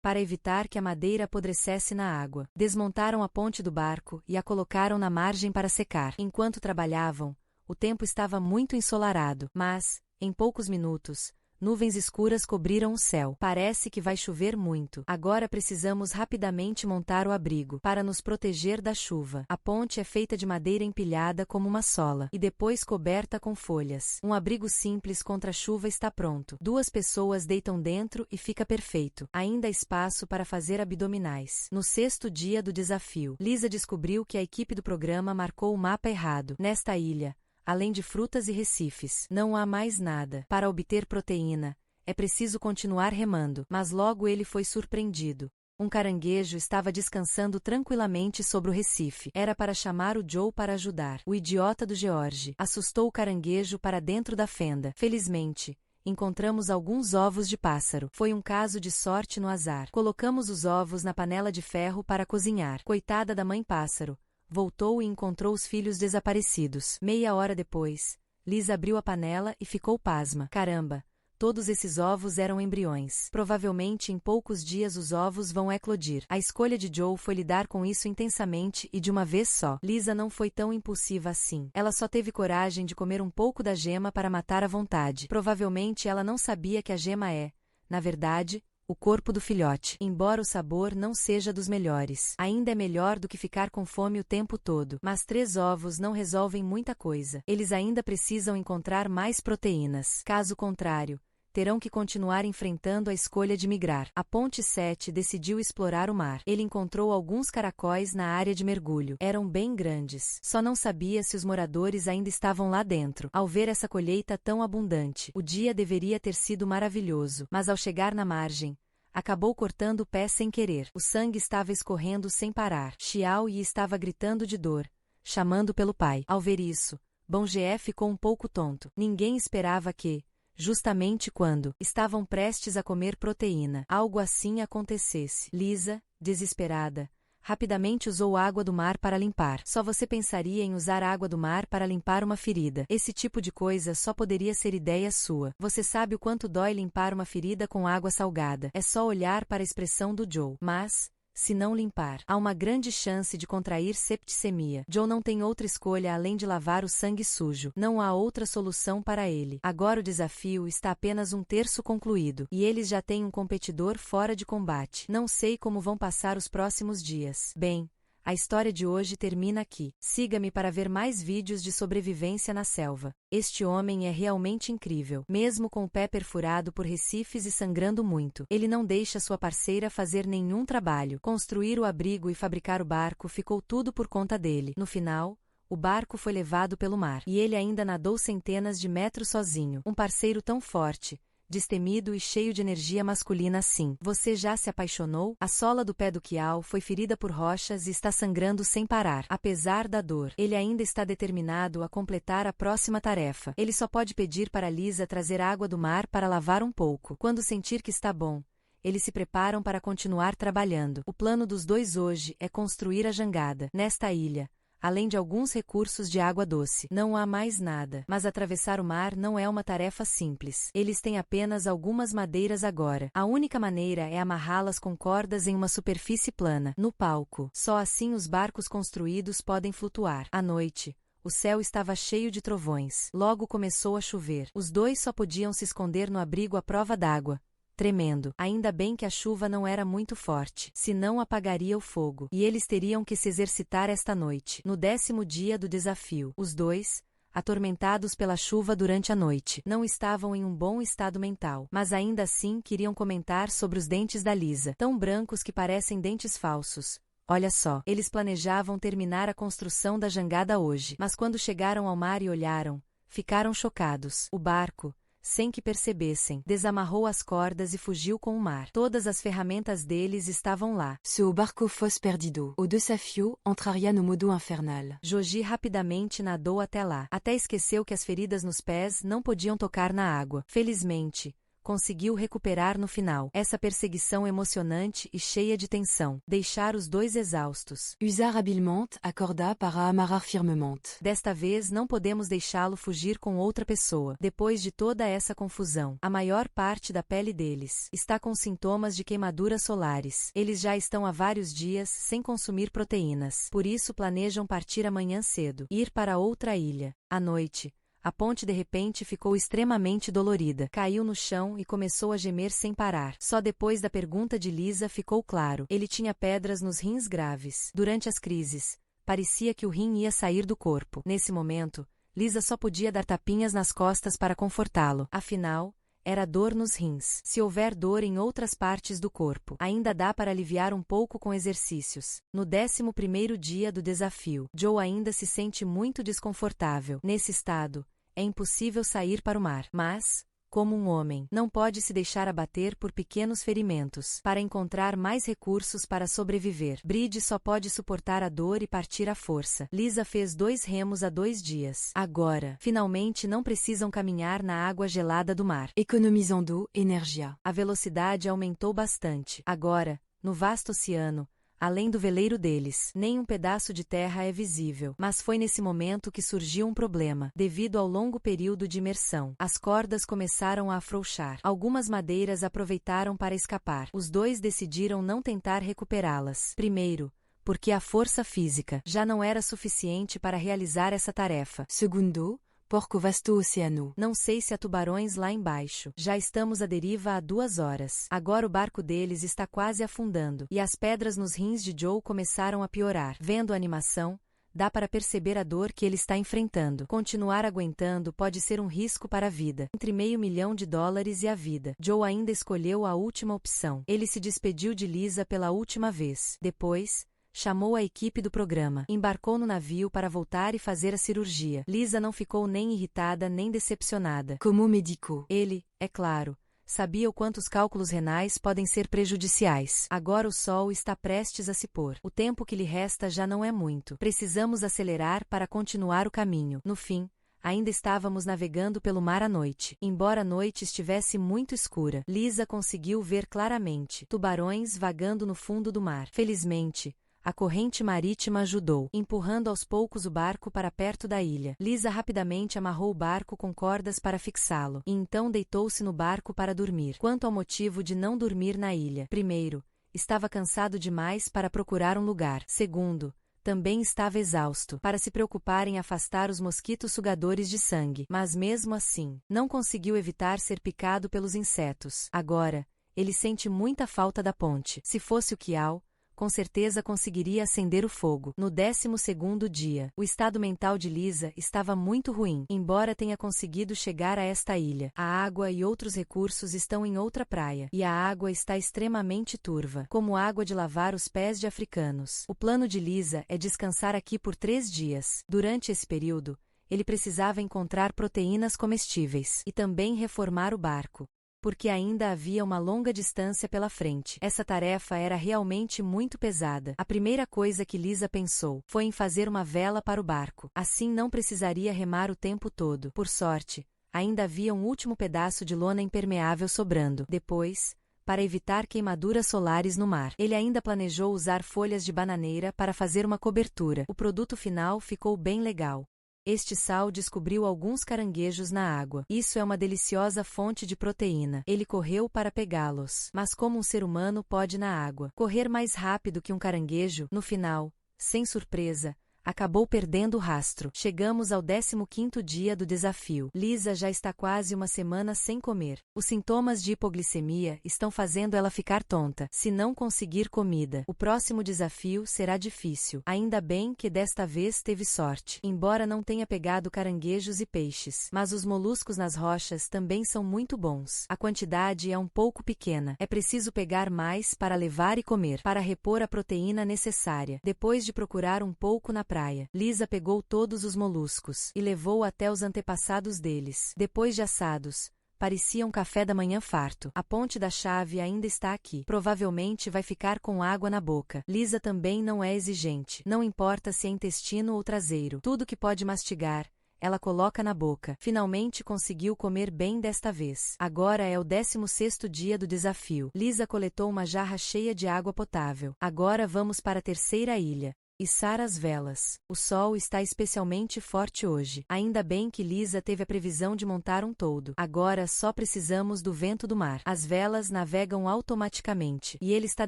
para evitar que a madeira apodrecesse na água. Desmontaram a ponte do barco e a colocaram na margem para secar. Enquanto trabalhavam, o tempo estava muito ensolarado, mas, em poucos minutos, nuvens escuras cobriram o céu. Parece que vai chover muito. Agora precisamos rapidamente montar o abrigo para nos proteger da chuva. A ponte é feita de madeira empilhada como uma sola e depois coberta com folhas. Um abrigo simples contra a chuva está pronto. 2 pessoas deitam dentro e fica perfeito. Ainda há espaço para fazer abdominais. No 6º dia do desafio, Lisa descobriu que a equipe do programa marcou o mapa errado. Nesta ilha, além de frutas e recifes, não há mais nada. Para obter proteína, é preciso continuar remando. Mas logo ele foi surpreendido. Um caranguejo estava descansando tranquilamente sobre o recife. Era para chamar o Joe para ajudar. O idiota do George assustou o caranguejo para dentro da fenda. Felizmente, encontramos alguns ovos de pássaro. Foi um caso de sorte no azar. Colocamos os ovos na panela de ferro para cozinhar. Coitada da mãe pássaro. Voltou e encontrou os filhos desaparecidos. Meia hora depois, Lisa abriu a panela e ficou pasma. Caramba! Todos esses ovos eram embriões. Provavelmente em poucos dias os ovos vão eclodir. A escolha de Joe foi lidar com isso intensamente e de uma vez só. Lisa não foi tão impulsiva assim. Ela só teve coragem de comer um pouco da gema para matar a vontade. Provavelmente ela não sabia que a gema é, na verdade, o corpo do filhote. Embora o sabor não seja dos melhores, ainda é melhor do que ficar com fome o tempo todo. Mas 3 ovos não resolvem muita coisa. Eles ainda precisam encontrar mais proteínas. Caso contrário, terão que continuar enfrentando a escolha de migrar. A Ponte 7 decidiu explorar o mar. Ele encontrou alguns caracóis na área de mergulho. Eram bem grandes. Só não sabia se os moradores ainda estavam lá dentro. Ao ver essa colheita tão abundante, o dia deveria ter sido maravilhoso. Mas ao chegar na margem, acabou cortando o pé sem querer. O sangue estava escorrendo sem parar. Xiao Yi estava gritando de dor, chamando pelo pai. Ao ver isso, Bom Ge ficou um pouco tonto. Ninguém esperava que, justamente quando estavam prestes a comer proteína, algo assim acontecesse. Lisa, desesperada, rapidamente usou água do mar para limpar. Só você pensaria em usar água do mar para limpar uma ferida. Esse tipo de coisa só poderia ser ideia sua. Você sabe o quanto dói limpar uma ferida com água salgada. É só olhar para a expressão do Joe. Mas, se não limpar, há uma grande chance de contrair septicemia. Joe não tem outra escolha além de lavar o sangue sujo. Não há outra solução para ele. Agora o desafio está apenas 1/3 concluído, e eles já têm um competidor fora de combate. Não sei como vão passar os próximos dias. Bem, A história de hoje termina aqui. Siga-me para ver mais vídeos de sobrevivência na selva. Este homem é realmente incrível. Mesmo com o pé perfurado por recifes e sangrando muito, ele não deixa sua parceira fazer nenhum trabalho. Construir o abrigo e fabricar o barco ficou tudo por conta dele. No final, o barco foi levado pelo mar. E ele ainda nadou centenas de metros sozinho. Um parceiro tão forte, destemido e cheio de energia masculina assim. Você já se apaixonou? A sola do pé do Kiao foi ferida por rochas e está sangrando sem parar. Apesar da dor, ele ainda está determinado a completar a próxima tarefa. Ele só pode pedir para Lisa trazer água do mar para lavar um pouco. Quando sentir que está bom, eles se preparam para continuar trabalhando. O plano dos dois hoje é construir a jangada. Nesta ilha, além de alguns recursos de água doce, não há mais nada. Mas atravessar o mar não é uma tarefa simples. Eles têm apenas algumas madeiras agora. A única maneira é amarrá-las com cordas em uma superfície plana, no palco. Só assim os barcos construídos podem flutuar. À noite, o céu estava cheio de trovões. Logo começou a chover. Os dois só podiam se esconder no abrigo à prova d'água, tremendo. Ainda bem que a chuva não era muito forte, senão apagaria o fogo. E eles teriam que se exercitar esta noite. No 10º dia do desafio, os dois, atormentados pela chuva durante a noite, não estavam em um bom estado mental, mas ainda assim queriam comentar sobre os dentes da Lisa, tão brancos que parecem dentes falsos. Olha só, eles planejavam terminar a construção da jangada hoje, mas quando chegaram ao mar e olharam, ficaram chocados. O barco, sem que percebessem, desamarrou as cordas e fugiu com o mar. Todas as ferramentas deles estavam lá. Ce au barco fosse perdido. Au desafio, entraria no modo infernal. Joji rapidamente nadou até lá. Até esqueceu que as feridas nos pés não podiam tocar na água. Felizmente, conseguiu recuperar no final. Essa perseguição emocionante e cheia de tensão. Deixar os dois exaustos. Usar habilement a corda para amarrar firmement. Desta vez não podemos deixá-lo fugir com outra pessoa. Depois de toda essa confusão, a maior parte da pele deles está com sintomas de queimaduras solares. Eles já estão há vários dias sem consumir proteínas. Por isso planejam partir amanhã cedo. Ir para outra ilha. À noite, a ponte de repente ficou extremamente dolorida. Caiu no chão e começou a gemer sem parar. Só depois da pergunta de Lisa ficou claro. Ele tinha pedras nos rins graves. Durante as crises, parecia que o rim ia sair do corpo. Nesse momento, Lisa só podia dar tapinhas nas costas para confortá-lo. Afinal, era dor nos rins. Se houver dor em outras partes do corpo, ainda dá para aliviar um pouco com exercícios. No 11º dia do desafio, Joe ainda se sente muito desconfortável. Nesse estado, é impossível sair para o mar. Mas, como um homem, não pode se deixar abater por pequenos ferimentos. Para encontrar mais recursos para sobreviver, Bride só pode suportar a dor e partir à força. Lisa fez 2 remos há 2 dias. Agora, finalmente não precisam caminhar na água gelada do mar. Economisando energia. A velocidade aumentou bastante. Agora, no vasto oceano, além do veleiro deles, nem um pedaço de terra é visível. Mas foi nesse momento que surgiu um problema. Devido ao longo período de imersão, as cordas começaram a afrouxar. Algumas madeiras aproveitaram para escapar. Os dois decidiram não tentar recuperá-las. Primeiro, porque a força física já não era suficiente para realizar essa tarefa. Segundo, porque o vasto oceano. Não sei se há tubarões lá embaixo. Já estamos à deriva há 2 horas. Agora o barco deles está quase afundando. E as pedras nos rins de Joe começaram a piorar. Vendo a animação, dá para perceber a dor que ele está enfrentando. Continuar aguentando pode ser um risco para a vida. Entre $500 mil e a vida. Joe ainda escolheu a última opção. Ele se despediu de Lisa pela última vez. Depois, chamou a equipe do programa. Embarcou no navio para voltar e fazer a cirurgia. Lisa não ficou nem irritada nem decepcionada. Como médico. Ele, é claro, sabia o quanto os cálculos renais podem ser prejudiciais. Agora o sol está prestes a se pôr. O tempo que lhe resta já não é muito. Precisamos acelerar para continuar o caminho. No fim, ainda estávamos navegando pelo mar à noite. Embora a noite estivesse muito escura, Lisa conseguiu ver claramente tubarões vagando no fundo do mar. Felizmente, a corrente marítima ajudou, empurrando aos poucos o barco para perto da ilha. Lisa rapidamente amarrou o barco com cordas para fixá-lo, e então deitou-se no barco para dormir. Quanto ao motivo de não dormir na ilha, primeiro, estava cansado demais para procurar um lugar. Segundo, também estava exausto para se preocupar em afastar os mosquitos sugadores de sangue. Mas mesmo assim, não conseguiu evitar ser picado pelos insetos. Agora, ele sente muita falta da ponte. Se fosse o Kiao, com certeza conseguiria acender o fogo. No 12º dia, o estado mental de Lisa estava muito ruim. Embora tenha conseguido chegar a esta ilha, a água e outros recursos estão em outra praia, e a água está extremamente turva, como água de lavar os pés de africanos. O plano de Lisa é descansar aqui por 3 dias. Durante esse período, ele precisava encontrar proteínas comestíveis e também reformar o barco, porque ainda havia uma longa distância pela frente. Essa tarefa era realmente muito pesada. A primeira coisa que Lisa pensou foi em fazer uma vela para o barco. Assim não precisaria remar o tempo todo. Por sorte, ainda havia um último pedaço de lona impermeável sobrando. Depois, para evitar queimaduras solares no mar, ele ainda planejou usar folhas de bananeira para fazer uma cobertura. O produto final ficou bem legal. Este Sal descobriu alguns caranguejos na água. Isso é uma deliciosa fonte de proteína. Ele correu para pegá-los. Mas como um ser humano pode na água correr mais rápido que um caranguejo? No final, sem surpresa, acabou perdendo o rastro. Chegamos ao 15º dia do desafio. Lisa já está quase uma semana sem comer. Os sintomas de hipoglicemia estão fazendo ela ficar tonta. Se não conseguir comida, o próximo desafio será difícil. Ainda bem que desta vez teve sorte. Embora não tenha pegado caranguejos e peixes, mas os moluscos nas rochas também são muito bons. A quantidade é um pouco pequena. É preciso pegar mais para levar e comer, para repor a proteína necessária. Depois de procurar um pouco na praia, Lisa pegou todos os moluscos e levou até os antepassados deles. Depois de assados, parecia um café da manhã farto. A ponte da chave ainda está aqui. Provavelmente vai ficar com água na boca. Lisa também não é exigente. Não importa se é intestino ou traseiro. Tudo que pode mastigar, ela coloca na boca. Finalmente conseguiu comer bem desta vez. Agora é o 16º dia do desafio. Lisa coletou uma jarra cheia de água potável. Agora vamos para a terceira ilha. Içar as velas. O sol está especialmente forte hoje. Ainda bem que Lisa teve a previsão de montar um toldo. Agora só precisamos do vento do mar. As velas navegam automaticamente e ele está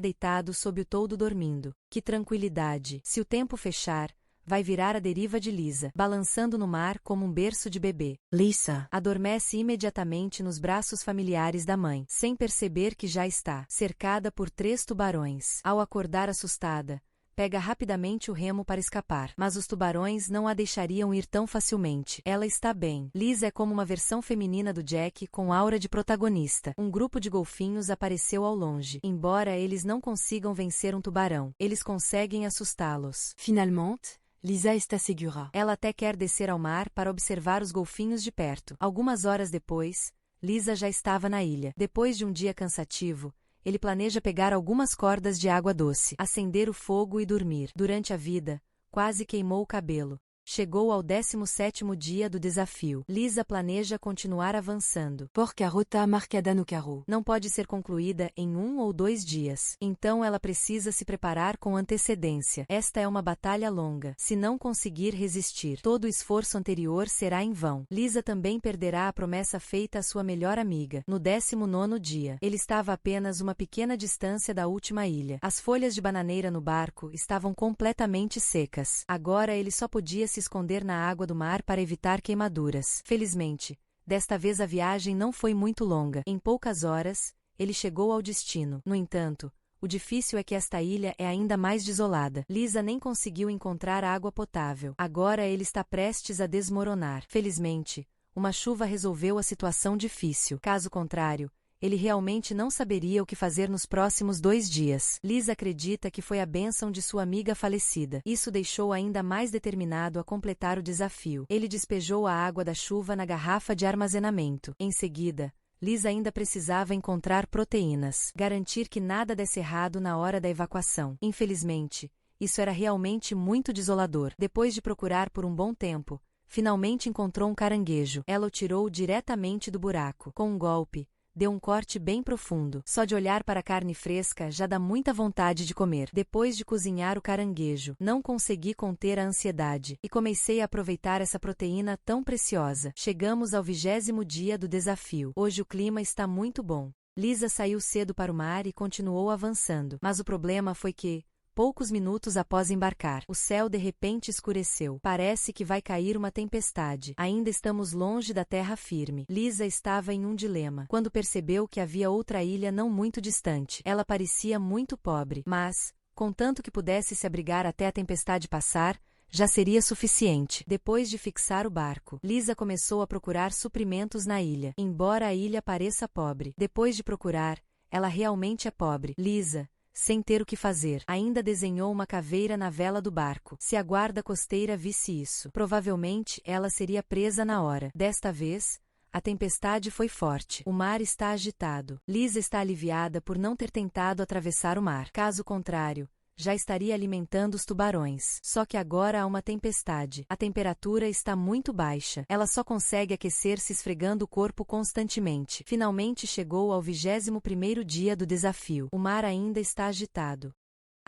deitado sob o toldo dormindo. Que tranquilidade! Se o tempo fechar, vai virar a deriva de Lisa, balançando no mar como um berço de bebê. Lisa adormece imediatamente nos braços familiares da mãe, sem perceber que já está cercada por 3 tubarões. Ao acordar assustada, pega rapidamente o remo para escapar, mas os tubarões não a deixariam ir tão facilmente. Ela está bem. Lisa é como uma versão feminina do Jack com aura de protagonista. Um grupo de golfinhos apareceu ao longe. Embora eles não consigam vencer um tubarão, eles conseguem assustá-los. Finalement, Lisa está segura. Ela até quer descer ao mar para observar os golfinhos de perto. Algumas horas depois, Lisa já estava na ilha. Depois de um dia cansativo, ele planeja pegar algumas cordas de água doce, acender o fogo e dormir. Durante a vida, quase queimou o cabelo. Chegou ao 17º dia do desafio. Lisa planeja continuar avançando. Porca rota marcada no carro. Não pode ser concluída em 1 ou 2 dias. Então ela precisa se preparar com antecedência. Esta é uma batalha longa. Se não conseguir resistir, todo o esforço anterior será em vão. Lisa também perderá a promessa feita à sua melhor amiga. No 19º dia, ele estava a apenas uma pequena distância da última ilha. As folhas de bananeira no barco estavam completamente secas. Agora ele só podia se esconder na água do mar para evitar queimaduras. Felizmente, desta vez a viagem não foi muito longa. Em poucas horas, ele chegou ao destino. No entanto, o difícil é que esta ilha é ainda mais desolada. Lisa nem conseguiu encontrar água potável. Agora ele está prestes a desmoronar. Felizmente, uma chuva resolveu a situação difícil. Caso contrário, ele realmente não saberia o que fazer nos próximos 2 dias. Lisa acredita que foi a bênção de sua amiga falecida. Isso deixou ainda mais determinado a completar o desafio. Ele despejou a água da chuva na garrafa de armazenamento. Em seguida, Lisa ainda precisava encontrar proteínas, garantir que nada desse errado na hora da evacuação. Infelizmente, isso era realmente muito desolador. Depois de procurar por um bom tempo, finalmente encontrou um caranguejo. Ela o tirou diretamente do buraco. Com um golpe, deu um corte bem profundo. Só de olhar para a carne fresca já dá muita vontade de comer. Depois de cozinhar o caranguejo, não consegui conter a ansiedade e comecei a aproveitar essa proteína tão preciosa. Chegamos ao 20º dia do desafio. Hoje o clima está muito bom. Lisa saiu cedo para o mar e continuou avançando. Mas o problema foi que, poucos minutos após embarcar, o céu de repente escureceu. Parece que vai cair uma tempestade. Ainda estamos longe da terra firme. Lisa estava em um dilema quando percebeu que havia outra ilha não muito distante. Ela parecia muito pobre, mas, Contanto que pudesse se abrigar até a tempestade passar, já seria suficiente. Depois de fixar o barco, Lisa começou a procurar suprimentos na ilha. Embora a ilha pareça pobre, depois de procurar, ela realmente é pobre. Lisa, sem ter o que fazer, ainda desenhou uma caveira na vela do barco. Se a guarda costeira visse isso, provavelmente ela seria presa na hora. Desta vez, a tempestade foi forte. O mar está agitado. Lisa está aliviada por não ter tentado atravessar o mar. Caso contrário, já estaria alimentando os tubarões. Só que agora há uma tempestade. A temperatura está muito baixa. Ela só consegue aquecer-se esfregando o corpo constantemente. Finalmente chegou ao 21º dia do desafio. O mar ainda está agitado.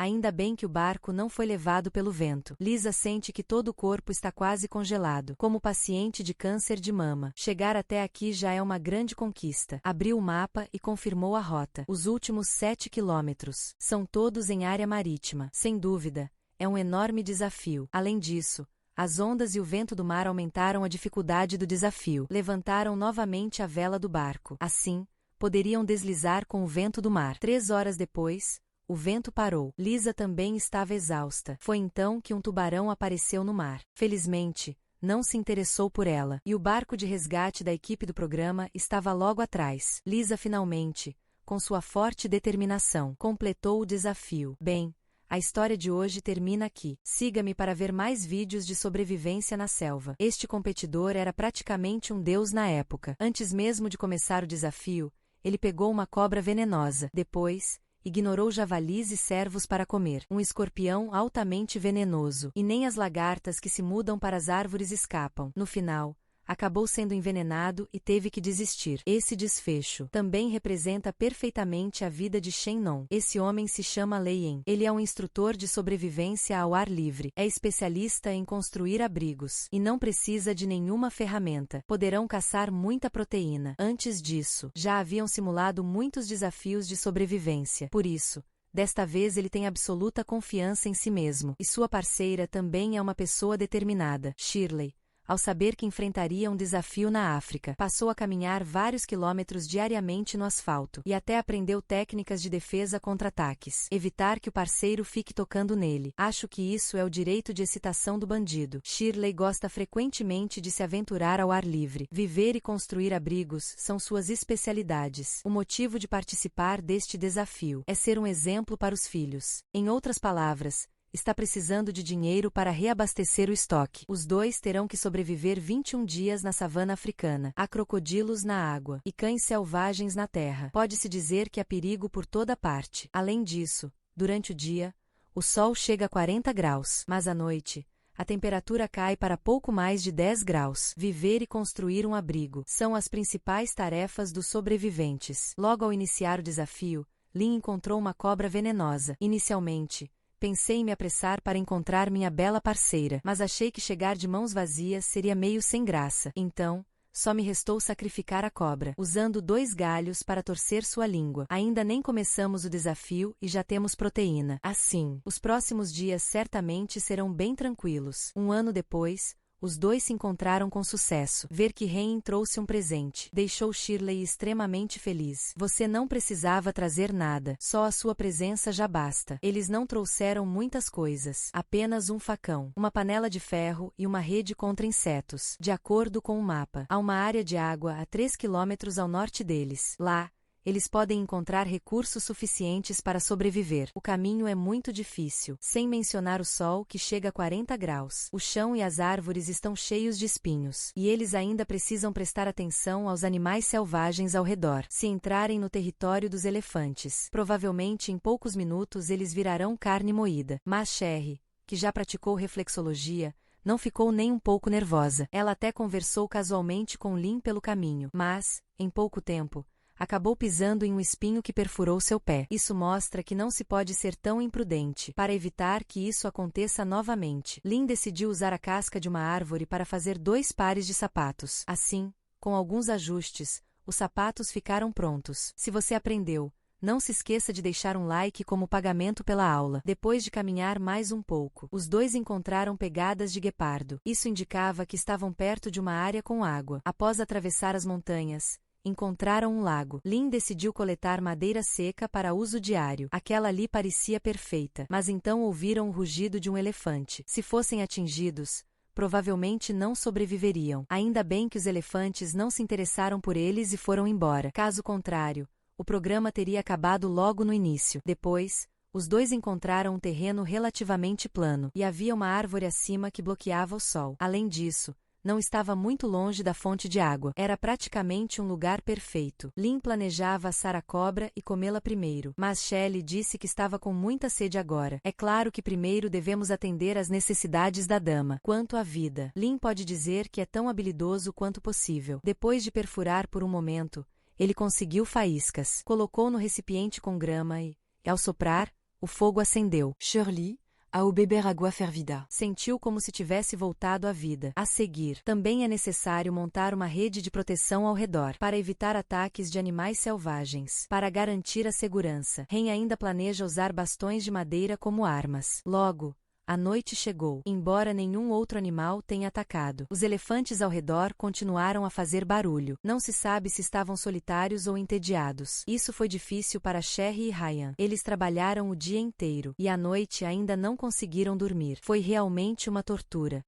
Ainda bem que o barco não foi levado pelo vento. Lisa sente que todo o corpo está quase congelado. Como paciente de câncer de mama, chegar até aqui já é uma grande conquista. Abriu o mapa e confirmou a rota. Os últimos 7 quilômetros são todos em área marítima. Sem dúvida, é um enorme desafio. Além disso, as ondas e o vento do mar aumentaram a dificuldade do desafio. Levantaram novamente a vela do barco. Assim, poderiam deslizar com o vento do mar. 3 horas depois, o vento parou. Lisa também estava exausta. Foi então que um tubarão apareceu no mar. Felizmente, não se interessou por ela, e o barco de resgate da equipe do programa estava logo atrás. Lisa finalmente, com sua forte determinação, completou o desafio. Bem, a história de hoje termina aqui. Siga-me para ver mais vídeos de sobrevivência na selva. Este competidor era praticamente um deus na época. Antes mesmo de começar o desafio, ele pegou uma cobra venenosa. Depois, ignorou javalis e cervos para comer um escorpião altamente venenoso, e nem as lagartas que se mudam para as árvores escapam. No final, acabou sendo envenenado e teve que desistir. Esse desfecho também representa perfeitamente a vida de Shen Nong. Esse homem se chama Lei Yan. Ele é um instrutor de sobrevivência ao ar livre. É especialista em construir abrigos e não precisa de nenhuma ferramenta. Poderão caçar muita proteína. Antes disso, já haviam simulado muitos desafios de sobrevivência. Por isso, desta vez ele tem absoluta confiança em si mesmo. E sua parceira também é uma pessoa determinada. Shirley, ao saber que enfrentaria um desafio na África, passou a caminhar vários quilômetros diariamente no asfalto, e até aprendeu técnicas de defesa contra ataques. Evitar que o parceiro fique tocando nele. Acho que isso é o direito de excitação do bandido. Shirley gosta frequentemente de se aventurar ao ar livre. Viver e construir abrigos são suas especialidades. O motivo de participar deste desafio é ser um exemplo para os filhos. Em outras palavras, está precisando de dinheiro para reabastecer o estoque. Os dois terão que sobreviver 21 dias na savana africana. Há crocodilos na água e cães selvagens na terra. Pode-se dizer que há perigo por toda parte. Além disso, durante o dia, o sol chega a 40 graus, mas à noite, a temperatura cai para pouco mais de 10 graus. Viver e construir um abrigo são as principais tarefas dos sobreviventes. Logo ao iniciar o desafio, Lin encontrou uma cobra venenosa. Inicialmente, pensei em me apressar para encontrar minha bela parceira, mas achei que chegar de mãos vazias seria meio sem graça. Então, só me restou sacrificar a cobra, usando 2 galhos para torcer sua língua. Ainda nem começamos o desafio e já temos proteína. Assim, os próximos dias certamente serão bem tranquilos. 1 ano depois, os dois se encontraram com sucesso. Ver que Ren trouxe um presente deixou Shirley extremamente feliz. Você não precisava trazer nada, só a sua presença já basta. Eles não trouxeram muitas coisas, apenas um facão, uma panela de ferro e uma rede contra insetos. De acordo com o mapa, há uma área de água a 3 quilômetros ao norte deles. Lá, eles podem encontrar recursos suficientes para sobreviver. O caminho é muito difícil, sem mencionar o sol que chega a 40 graus. O chão e as árvores estão cheios de espinhos, e eles ainda precisam prestar atenção aos animais selvagens ao redor. Se entrarem no território dos elefantes, provavelmente em poucos minutos eles virarão carne moída. Mas Sherry, que já praticou reflexologia, não ficou nem um pouco nervosa. Ela até conversou casualmente com Lin pelo caminho, mas, em pouco tempo, acabou pisando em um espinho que perfurou seu pé. Isso mostra que não se pode ser tão imprudente. Para evitar que isso aconteça novamente, Lin decidiu usar a casca de uma árvore para fazer 2 pares de sapatos. Assim, com alguns ajustes, os sapatos ficaram prontos. Se você aprendeu, não se esqueça de deixar um like como pagamento pela aula. Depois de caminhar mais um pouco, os dois encontraram pegadas de guepardo. Isso indicava que estavam perto de uma área com água. Após atravessar as montanhas, Encontraram um lago. Lynn decidiu coletar madeira seca para uso diário. Aquela ali parecia perfeita. Mas então ouviram o rugido de um elefante. Se fossem atingidos, provavelmente não sobreviveriam. Ainda bem que os elefantes não se interessaram por eles e foram embora. Caso contrário, o programa teria acabado logo no início. Depois, os dois encontraram um terreno relativamente plano, e havia uma árvore acima que bloqueava o sol. Além disso, não estava muito longe da fonte de água. Era praticamente um lugar perfeito. Lynn planejava assar a cobra e comê-la primeiro, mas Shelley disse que estava com muita sede agora. É claro que primeiro devemos atender às necessidades da dama. Quanto à vida, Lynn pode dizer que é tão habilidoso quanto possível. Depois de perfurar por um momento, ele conseguiu faíscas. Colocou no recipiente com grama e, ao soprar, o fogo acendeu. Shirley, ao beber água fervida. Sentiu como se tivesse voltado à vida. A seguir, também é necessário montar uma rede de proteção ao redor, para evitar ataques de animais selvagens. Para garantir a segurança, Ren ainda planeja usar bastões de madeira como armas. Logo, a noite chegou. Embora nenhum outro animal tenha atacado, os elefantes ao redor continuaram a fazer barulho. Não se sabe se estavam solitários ou entediados. Isso foi difícil para Sherry e Ryan. Eles trabalharam o dia inteiro, e à noite ainda não conseguiram dormir. Foi realmente uma tortura.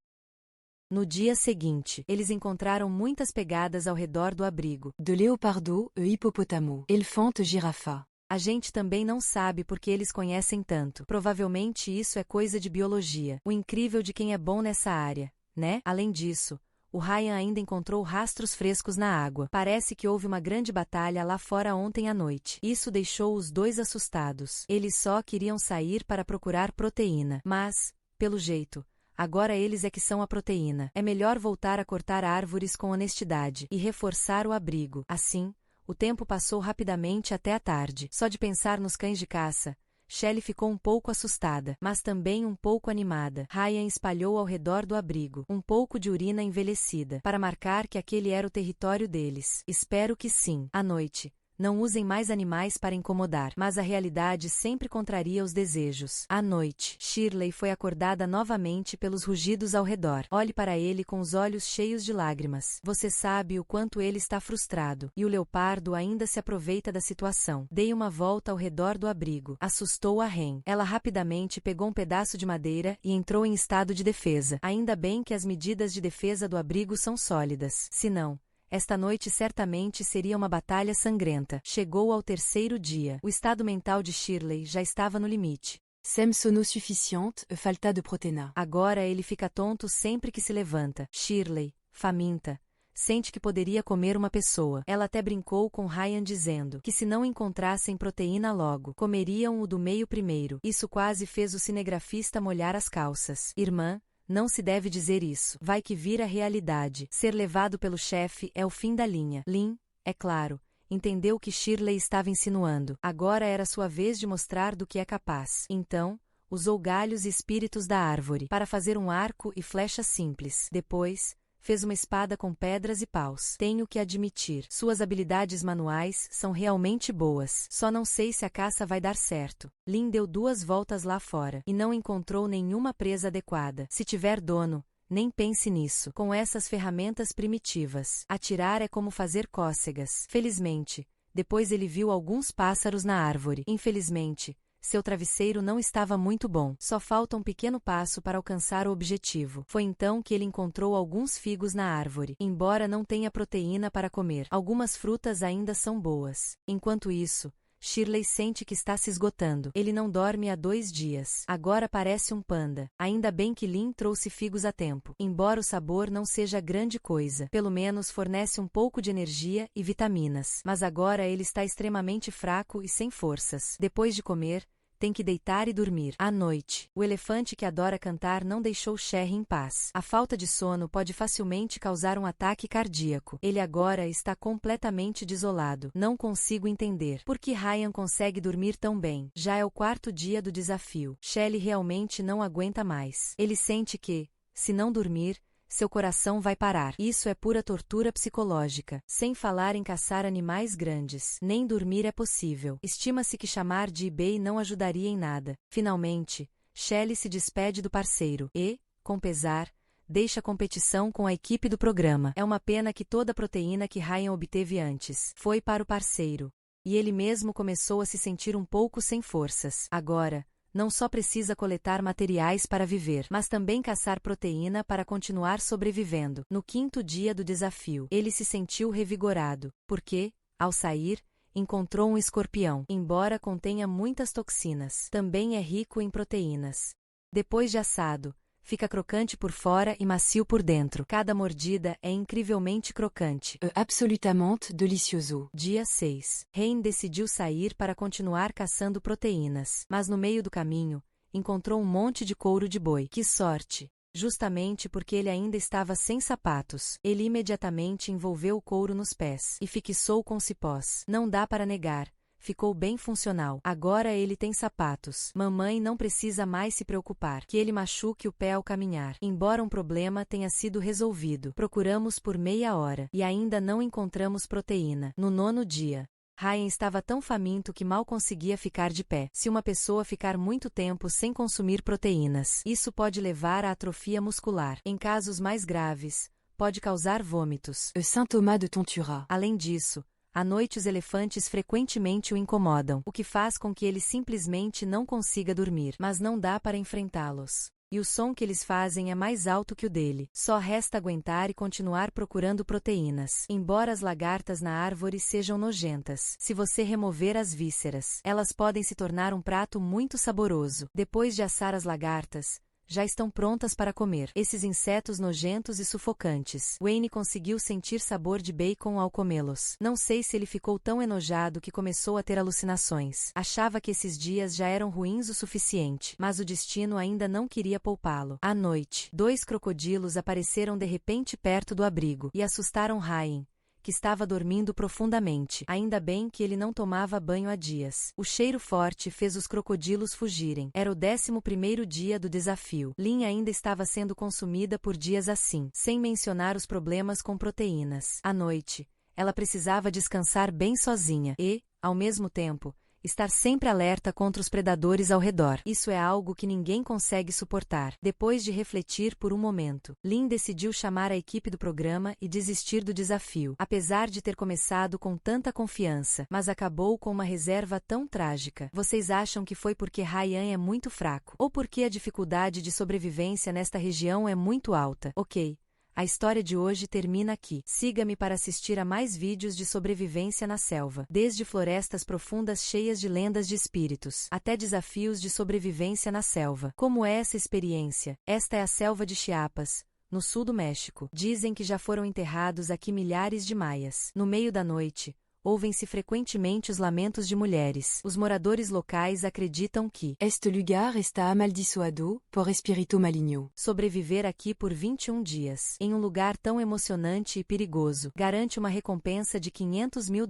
No dia seguinte, eles encontraram muitas pegadas ao redor do abrigo. De léopardo e hippopotamo. Elephante girafa. A gente também não sabe porque eles conhecem tanto. Provavelmente isso é coisa de biologia. O incrível de quem é bom nessa área, né? Além disso, o Ryan ainda encontrou rastros frescos na água. Parece que houve uma grande batalha lá fora ontem à noite. Isso deixou os dois assustados. Eles só queriam sair para procurar proteína. Mas, pelo jeito, agora eles é que são a proteína. É melhor voltar a cortar árvores com honestidade e reforçar o abrigo. Assim, o tempo passou rapidamente até a tarde. Só de pensar nos cães de caça, Shelley ficou um pouco assustada, mas também um pouco animada. Ryan espalhou ao redor do abrigo um pouco de urina envelhecida, para marcar que aquele era o território deles. Espero que sim. À noite, não usem mais animais para incomodar, mas a realidade sempre contraria os desejos. À noite, Shirley foi acordada novamente pelos rugidos ao redor. Olhe para ele com os olhos cheios de lágrimas. Você sabe o quanto ele está frustrado, e o leopardo ainda se aproveita da situação. Dei uma volta ao redor do abrigo. Assustou a Ren. Ela rapidamente pegou um pedaço de madeira e entrou em estado de defesa. Ainda bem que as medidas de defesa do abrigo são sólidas. Se não, esta noite certamente seria uma batalha sangrenta. Chegou ao terceiro dia. O estado mental de Shirley já estava no limite. Sem sono suficiente e falta de proteína. Agora ele fica tonto sempre que se levanta. Shirley, faminta, sente que poderia comer uma pessoa. Ela até brincou com Ryan dizendo que se não encontrassem proteína logo, comeriam o do meio primeiro. Isso quase fez o cinegrafista molhar as calças. Irmã, não se deve dizer isso. Vai que vira realidade. Ser levado pelo chefe é o fim da linha. Lynn, é claro, entendeu o que Shirley estava insinuando. Agora era sua vez de mostrar do que é capaz. Então, usou galhos e espíritos da árvore para fazer um arco e flecha simples. Depois, fez uma espada com pedras e paus. Tenho que admitir, suas habilidades manuais são realmente boas. Só não sei se a caça vai dar certo. Lynn deu 2 voltas lá fora e não encontrou nenhuma presa adequada. Se tiver dono, nem pense nisso. Com essas ferramentas primitivas, atirar é como fazer cócegas. Felizmente, depois ele viu alguns pássaros na árvore. Infelizmente, seu travesseiro não estava muito bom. Só falta um pequeno passo para alcançar o objetivo. Foi então que ele encontrou alguns figos na árvore. Embora não tenha proteína para comer, algumas frutas ainda são boas. Enquanto isso, Shirley sente que está se esgotando. Ele não dorme há 2 dias. Agora parece um panda. Ainda bem que Lynn trouxe figos a tempo. Embora o sabor não seja grande coisa, pelo menos fornece um pouco de energia e vitaminas. Mas agora ele está extremamente fraco e sem forças. Depois de comer, tem que deitar e dormir. À noite, o elefante que adora cantar não deixou Sherry em paz. A falta de sono pode facilmente causar um ataque cardíaco. Ele agora está completamente desolado. Não consigo entender por que Ryan consegue dormir tão bem. Já é o 4º dia do desafio. Shelley realmente não aguenta mais. Ele sente que, se não dormir, seu coração vai parar. Isso é pura tortura psicológica. Sem falar em caçar animais grandes. Nem dormir é possível. Estima-se que chamar de eBay não ajudaria em nada. Finalmente, Shelley se despede do parceiro e, com pesar, deixa a competição com a equipe do programa. É uma pena que toda a proteína que Ryan obteve antes foi para o parceiro. E ele mesmo começou a se sentir um pouco sem forças. Agora, não só precisa coletar materiais para viver, mas também caçar proteína para continuar sobrevivendo. No 5º dia do desafio, ele se sentiu revigorado, porque, ao sair, encontrou um escorpião. Embora contenha muitas toxinas, também é rico em proteínas. Depois de assado, fica crocante por fora e macio por dentro. Cada mordida é incrivelmente crocante. Absolutamente delicioso. Dia 6. Ryan decidiu sair para continuar caçando proteínas, mas no meio do caminho, encontrou um monte de couro de boi. Que sorte! Justamente porque ele ainda estava sem sapatos, ele imediatamente envolveu o couro nos pés e fixou com cipós. Não dá para negar. Ficou bem funcional. Agora ele tem sapatos. Mamãe não precisa mais se preocupar que ele machuque o pé ao caminhar. Embora um problema tenha sido resolvido, procuramos por meia hora e ainda não encontramos proteína. No 9º dia, Ryan estava tão faminto que mal conseguia ficar de pé. Se uma pessoa ficar muito tempo sem consumir proteínas, isso pode levar à atrofia muscular. Em casos mais graves, pode causar vômitos. Saint Thomas de Tontura. Além disso, à noite os elefantes frequentemente o incomodam, o que faz com que ele simplesmente não consiga dormir, mas não dá para enfrentá-los. E o som que eles fazem é mais alto que o dele. Só resta aguentar e continuar procurando proteínas. Embora as lagartas na árvore sejam nojentas, se você remover as vísceras, elas podem se tornar um prato muito saboroso. Depois de assar as lagartas, já estão prontas para comer. Esses insetos nojentos e sufocantes. Wayne conseguiu sentir sabor de bacon ao comê-los. Não sei se ele ficou tão enojado que começou a ter alucinações. Achava que esses dias já eram ruins o suficiente, mas o destino ainda não queria poupá-lo. À noite, 2 crocodilos apareceram de repente perto do abrigo e assustaram Ryan, que estava dormindo profundamente. Ainda bem que ele não tomava banho há dias. O cheiro forte fez os crocodilos fugirem. Era o 11º dia do desafio. Lynn ainda estava sendo consumida por dias assim, sem mencionar os problemas com proteínas. À noite, ela precisava descansar bem sozinha e, ao mesmo tempo, estar sempre alerta contra os predadores ao redor. Isso é algo que ninguém consegue suportar. Depois de refletir por um momento, Lynn decidiu chamar a equipe do programa e desistir do desafio. Apesar de ter começado com tanta confiança, mas acabou com uma reserva tão trágica. Vocês acham que foi porque Ryan é muito fraco? Ou porque a dificuldade de sobrevivência nesta região é muito alta? Ok. A história de hoje termina aqui. Siga-me para assistir a mais vídeos de sobrevivência na selva, desde florestas profundas cheias de lendas de espíritos, até desafios de sobrevivência na selva. Como é essa experiência? Esta é a selva de Chiapas, no sul do México. Dizem que já foram enterrados aqui milhares de maias. No meio da noite, ouvem-se frequentemente os lamentos de mulheres. Os moradores locais acreditam que Este lugar está amaldiçoado por espírito maligno. sobreviver aqui por 21 dias, em um lugar tão emocionante e perigoso, garante uma recompensa de $500 mil.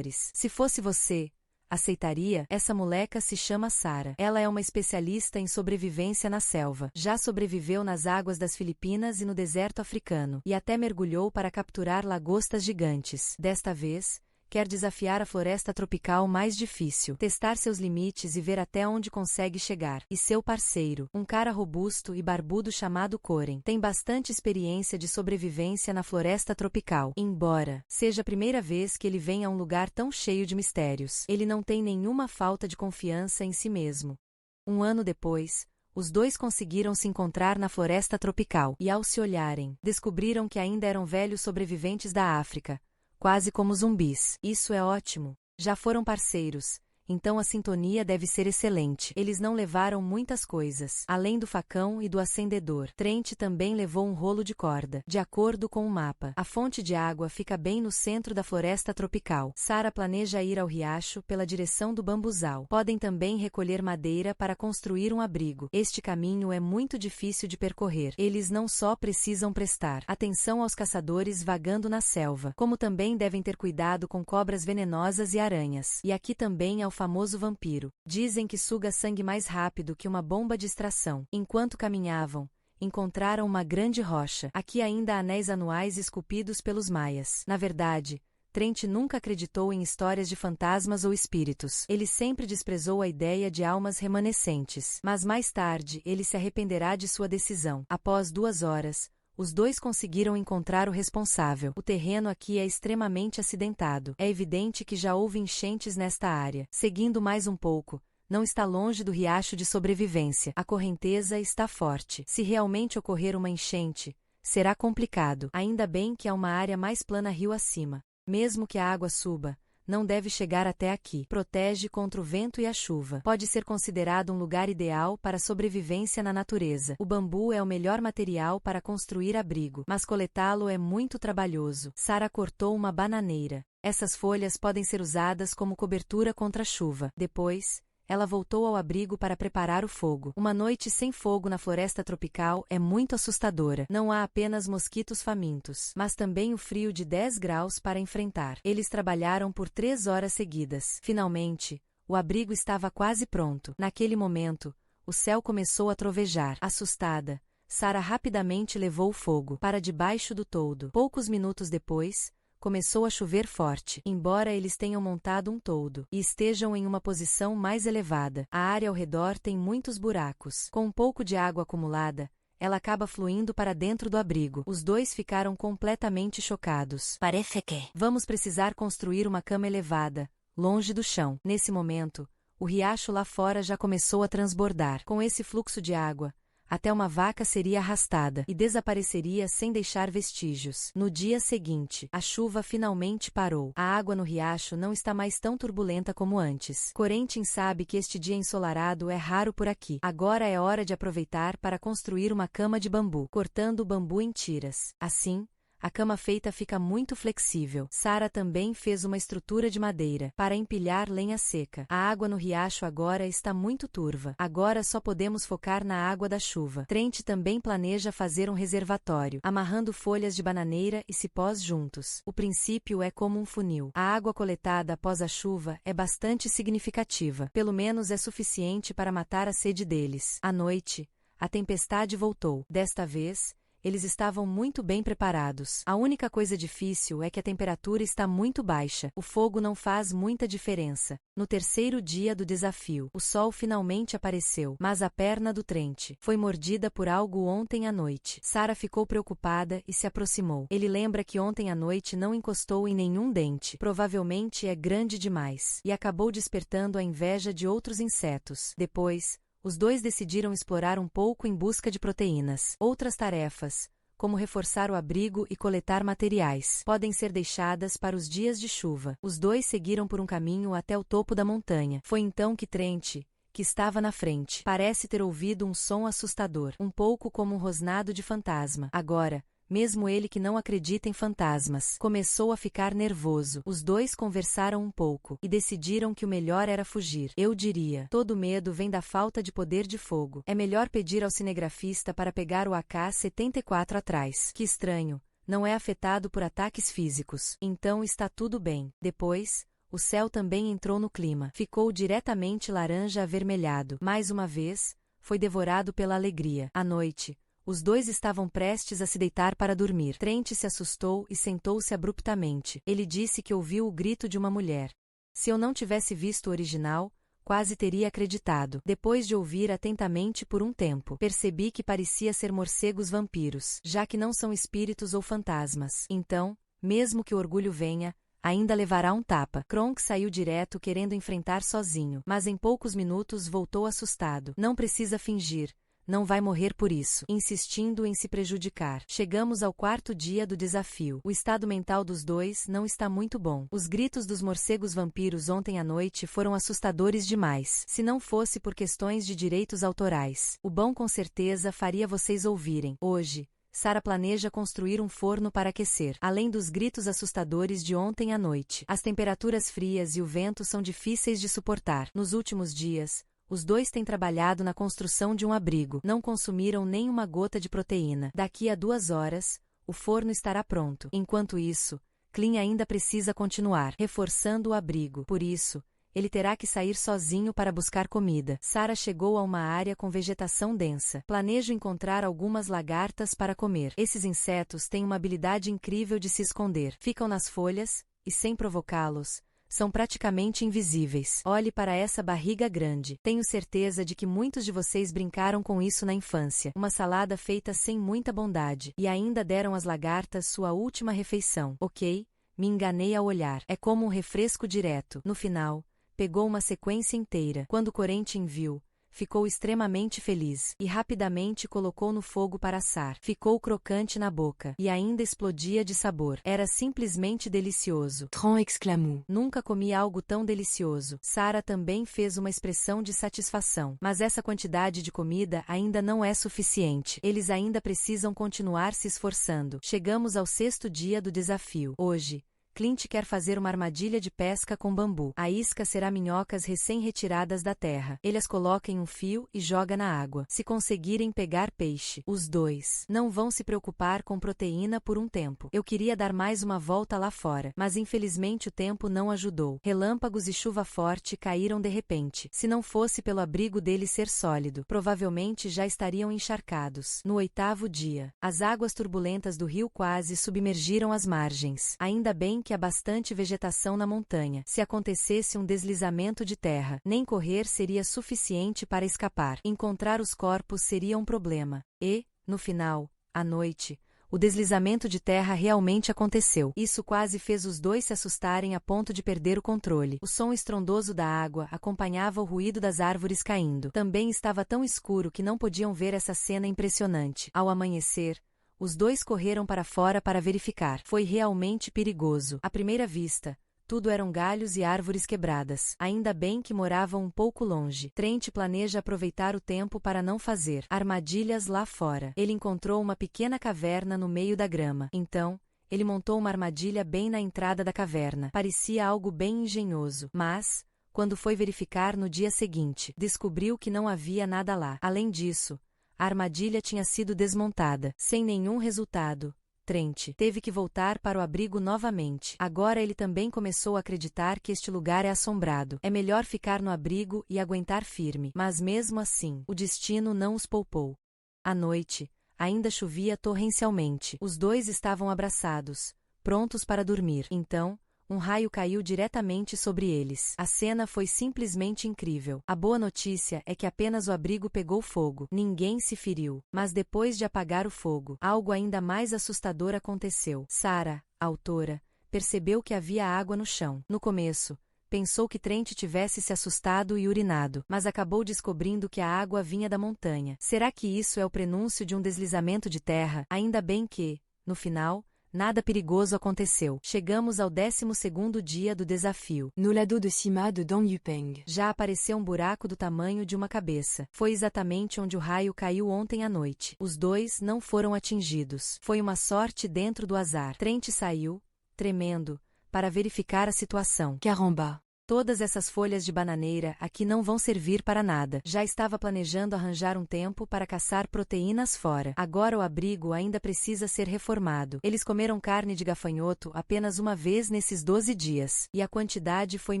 Se fosse você, aceitaria? Essa moleca se chama Sarah. Ela é uma especialista em sobrevivência na selva. Já sobreviveu nas águas das Filipinas e no deserto africano, e até mergulhou para capturar lagostas gigantes. Desta vez, quer desafiar a floresta tropical mais difícil, testar seus limites e ver até onde consegue chegar. E seu parceiro, um cara robusto e barbudo chamado Coren, tem bastante experiência de sobrevivência na floresta tropical. Embora seja a primeira vez que ele vem a um lugar tão cheio de mistérios, ele não tem nenhuma falta de confiança em si mesmo. Um ano depois, os dois conseguiram se encontrar na floresta tropical, e ao se olharem, descobriram que ainda eram velhos sobreviventes da África, quase como zumbis. Isso é ótimo. Já foram parceiros, então a sintonia deve ser excelente. Eles não levaram muitas coisas, além do facão e do acendedor. Trent também levou um rolo de corda. De acordo com o mapa, a fonte de água fica bem no centro da floresta tropical. Sarah planeja ir ao riacho pela direção do bambuzal. Podem também recolher madeira para construir um abrigo. Este caminho é muito difícil de percorrer. Eles não só precisam prestar atenção aos caçadores vagando na selva, como também devem ter cuidado com cobras venenosas e aranhas. E aqui também ao famoso vampiro. Dizem que suga sangue mais rápido que uma bomba de extração. Enquanto caminhavam, encontraram uma grande rocha. Aqui ainda há anéis anuais esculpidos pelos maias. Na verdade, Trent nunca acreditou em histórias de fantasmas ou espíritos. Ele sempre desprezou a ideia de almas remanescentes. Mas mais tarde ele se arrependerá de sua decisão. Após 2 horas, Os dois conseguiram encontrar o responsável. O terreno aqui é extremamente acidentado. É evidente que já houve enchentes nesta área. Seguindo mais um pouco, não está longe do riacho de sobrevivência. A correnteza está forte. Se realmente ocorrer uma enchente, será complicado. Ainda bem que há uma área mais plana rio acima. Mesmo que a água suba, não deve chegar até aqui. Protege contra o vento e a chuva. Pode ser considerado um lugar ideal para sobrevivência na natureza. O bambu é o melhor material para construir abrigo, mas coletá-lo é muito trabalhoso. Sarah cortou uma bananeira. Essas folhas podem ser usadas como cobertura contra a chuva. Depois, ela voltou ao abrigo para preparar o fogo. Uma noite sem fogo na floresta tropical é muito assustadora. Não há apenas mosquitos famintos, mas também o frio de 10 graus para enfrentar. Eles trabalharam por 3 horas seguidas. Finalmente, o abrigo estava quase pronto. Naquele momento, o céu começou a trovejar. Assustada, Sarah rapidamente levou o fogo para debaixo do toldo. Poucos minutos depois, começou a chover forte. Embora eles tenham montado um toldo e estejam em uma posição mais elevada, a área ao redor tem muitos buracos. Com um pouco de água acumulada, ela acaba fluindo para dentro do abrigo. Os dois ficaram completamente chocados. Parece que Vamos precisar construir uma cama elevada, longe do chão. Nesse momento, o riacho lá fora já começou a transbordar. Com esse fluxo de água, até uma vaca seria arrastada e desapareceria sem deixar vestígios. No dia seguinte, a chuva finalmente parou. A água no riacho não está mais tão turbulenta como antes. Corentin sabe que este dia ensolarado é raro por aqui. Agora é hora de aproveitar para construir uma cama de bambu, cortando o bambu em tiras. Assim, a cama feita fica muito flexível. Sarah também fez uma estrutura de madeira para empilhar lenha seca. A água no riacho agora está muito turva. Agora só podemos focar na água da chuva. Trent também planeja fazer um reservatório, amarrando folhas de bananeira e cipós juntos. O princípio é como um funil. A água coletada após a chuva é bastante significativa. Pelo menos é suficiente para matar a sede deles. À noite, a tempestade voltou. Desta vez, eles estavam muito bem preparados. A única coisa difícil é que a temperatura está muito baixa. O fogo não faz muita diferença. No terceiro dia do desafio, o sol finalmente apareceu, mas a perna do Trent foi mordida por algo ontem à noite. Sarah ficou preocupada e se aproximou. Ele lembra que ontem à noite não encostou em nenhum dente. Provavelmente é grande demais. E acabou despertando a inveja de outros insetos. Depois, os dois decidiram explorar um pouco em busca de proteínas. Outras tarefas, como reforçar o abrigo e coletar materiais, podem ser deixadas para os dias de chuva. Os dois seguiram por um caminho até o topo da montanha. Foi então que Trent, que estava na frente, parece ter ouvido um som assustador, um pouco como um rosnado de fantasma. Agora, mesmo ele que não acredita em fantasmas, começou a ficar nervoso. Os dois conversaram um pouco e decidiram que o melhor era fugir. Eu diria, todo medo vem da falta de poder de fogo. É melhor pedir ao cinegrafista para pegar o AK-74 atrás. Que estranho, não é afetado por ataques físicos. Então está tudo bem. Depois, o céu também entrou no clima. Ficou diretamente laranja avermelhado. Mais uma vez, foi devorado pela alegria. À noite, os dois estavam prestes a se deitar para dormir. Trent se assustou e sentou-se abruptamente. Ele disse que ouviu o grito de uma mulher. Se eu não tivesse visto o original, quase teria acreditado. Depois de ouvir atentamente por um tempo, percebi que parecia ser morcegos vampiros, já que não são espíritos ou fantasmas. Então, mesmo que o orgulho venha, ainda levará um tapa. Kronk saiu direto querendo enfrentar sozinho, mas em poucos minutos voltou assustado. Não precisa fingir. Não vai morrer por isso, insistindo em se prejudicar. Chegamos ao quarto dia do desafio. O estado mental dos dois não está muito bom. Os gritos dos morcegos vampiros ontem à noite foram assustadores demais. Se não fosse por questões de direitos autorais, o bom com certeza faria vocês ouvirem. Hoje, Sarah planeja construir um forno para aquecer. Além dos gritos assustadores de ontem à noite, as temperaturas frias e o vento são difíceis de suportar. Nos últimos dias, os dois têm trabalhado na construção de um abrigo. Não consumiram nem uma gota de proteína. Daqui a 2 horas, o forno estará pronto. Enquanto isso, Clint ainda precisa continuar reforçando o abrigo. Por isso, ele terá que sair sozinho para buscar comida. Sarah chegou a uma área com vegetação densa. Planejo encontrar algumas lagartas para comer. Esses insetos têm uma habilidade incrível de se esconder. Ficam nas folhas, e sem provocá-los, São praticamente invisíveis. Olhe para essa barriga grande. Tenho certeza de que muitos de vocês brincaram com isso na infância. Uma salada feita sem muita bondade. E ainda deram às lagartas sua última refeição. Ok? Me enganei ao olhar. É como um refresco direto. No final, pegou uma sequência inteira. Quando Corentin viu, ficou extremamente feliz, e rapidamente colocou no fogo para assar. Ficou crocante na boca, e ainda explodia de sabor. Era simplesmente delicioso. Tran exclamou. Nunca comi algo tão delicioso. Sarah também fez uma expressão de satisfação. Mas essa quantidade de comida ainda não é suficiente. Eles ainda precisam continuar se esforçando. Chegamos ao 6º dia do desafio. Hoje, Clint quer fazer uma armadilha de pesca com bambu. A isca será minhocas recém-retiradas da terra. Ele as coloca em um fio e joga na água. Se conseguirem pegar peixe, os dois não vão se preocupar com proteína por um tempo. Eu queria dar mais uma volta lá fora, mas infelizmente o tempo não ajudou. Relâmpagos e chuva forte caíram de repente. Se não fosse pelo abrigo deles ser sólido, provavelmente já estariam encharcados. No 8º dia, as águas turbulentas do rio quase submergiram as margens. Ainda bem que há bastante vegetação na montanha. Se acontecesse um deslizamento de terra, nem correr seria suficiente para escapar. Encontrar os corpos seria um problema. E, no final, à noite, o deslizamento de terra realmente aconteceu. Isso quase fez os dois se assustarem a ponto de perder o controle. O som estrondoso da água acompanhava o ruído das árvores caindo. Também estava tão escuro que não podiam ver essa cena impressionante. Ao amanhecer, os dois correram para fora para verificar. Foi realmente perigoso. À primeira vista, tudo eram galhos e árvores quebradas. Ainda bem que moravam um pouco longe. Trent planeja aproveitar o tempo para não fazer armadilhas lá fora. Ele encontrou uma pequena caverna no meio da grama. Então, ele montou uma armadilha bem na entrada da caverna. Parecia algo bem engenhoso. Mas, quando foi verificar no dia seguinte, descobriu que não havia nada lá. Além disso, a armadilha tinha sido desmontada. Sem nenhum resultado, Trent teve que voltar para o abrigo novamente. Agora ele também começou a acreditar que este lugar é assombrado. É melhor ficar no abrigo e aguentar firme. Mas mesmo assim, o destino não os poupou. À noite, ainda chovia torrencialmente. Os dois estavam abraçados, prontos para dormir. Então, um raio caiu diretamente sobre eles. A cena foi simplesmente incrível. A boa notícia é que apenas o abrigo pegou fogo. Ninguém se feriu. Mas depois de apagar o fogo, algo ainda mais assustador aconteceu. Sarah, a autora, percebeu que havia água no chão. No começo, pensou que Trent tivesse se assustado e urinado, mas acabou descobrindo que a água vinha da montanha. Será que isso é o prenúncio de um deslizamento de terra? Ainda bem que, no final, nada perigoso aconteceu. Chegamos ao 12º dia do desafio. No lado de cima de Dong Yupeng. Já apareceu um buraco do tamanho de uma cabeça. Foi exatamente onde o raio caiu ontem à noite. Os dois não foram atingidos. Foi uma sorte dentro do azar. Trent saiu, tremendo, para verificar a situação. Caramba. Todas essas folhas de bananeira aqui não vão servir para nada. Já estava planejando arranjar um tempo para caçar proteínas fora. Agora o abrigo ainda precisa ser reformado. Eles comeram carne de gafanhoto apenas uma vez nesses 12 dias. E a quantidade foi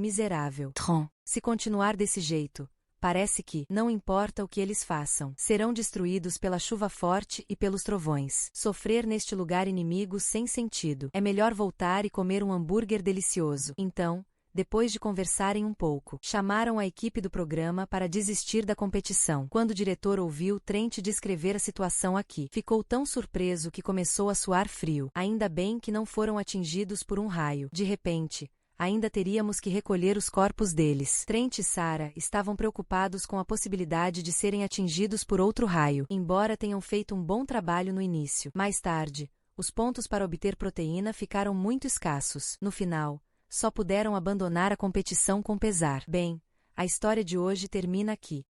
miserável. Tran. Se continuar desse jeito, parece que, não importa o que eles façam, serão destruídos pela chuva forte e pelos trovões. Sofrer neste lugar inimigo sem sentido. É melhor voltar e comer um hambúrguer delicioso. Então, depois de conversarem um pouco, chamaram a equipe do programa para desistir da competição. Quando o diretor ouviu Trent descrever a situação aqui, ficou tão surpreso que começou a suar frio. Ainda bem que não foram atingidos por um raio. De repente, ainda teríamos que recolher os corpos deles. Trent e Sarah estavam preocupados com a possibilidade de serem atingidos por outro raio, embora tenham feito um bom trabalho no início. Mais tarde, os pontos para obter proteína ficaram muito escassos. No final, só puderam abandonar a competição com pesar. Bem, a história de hoje termina aqui.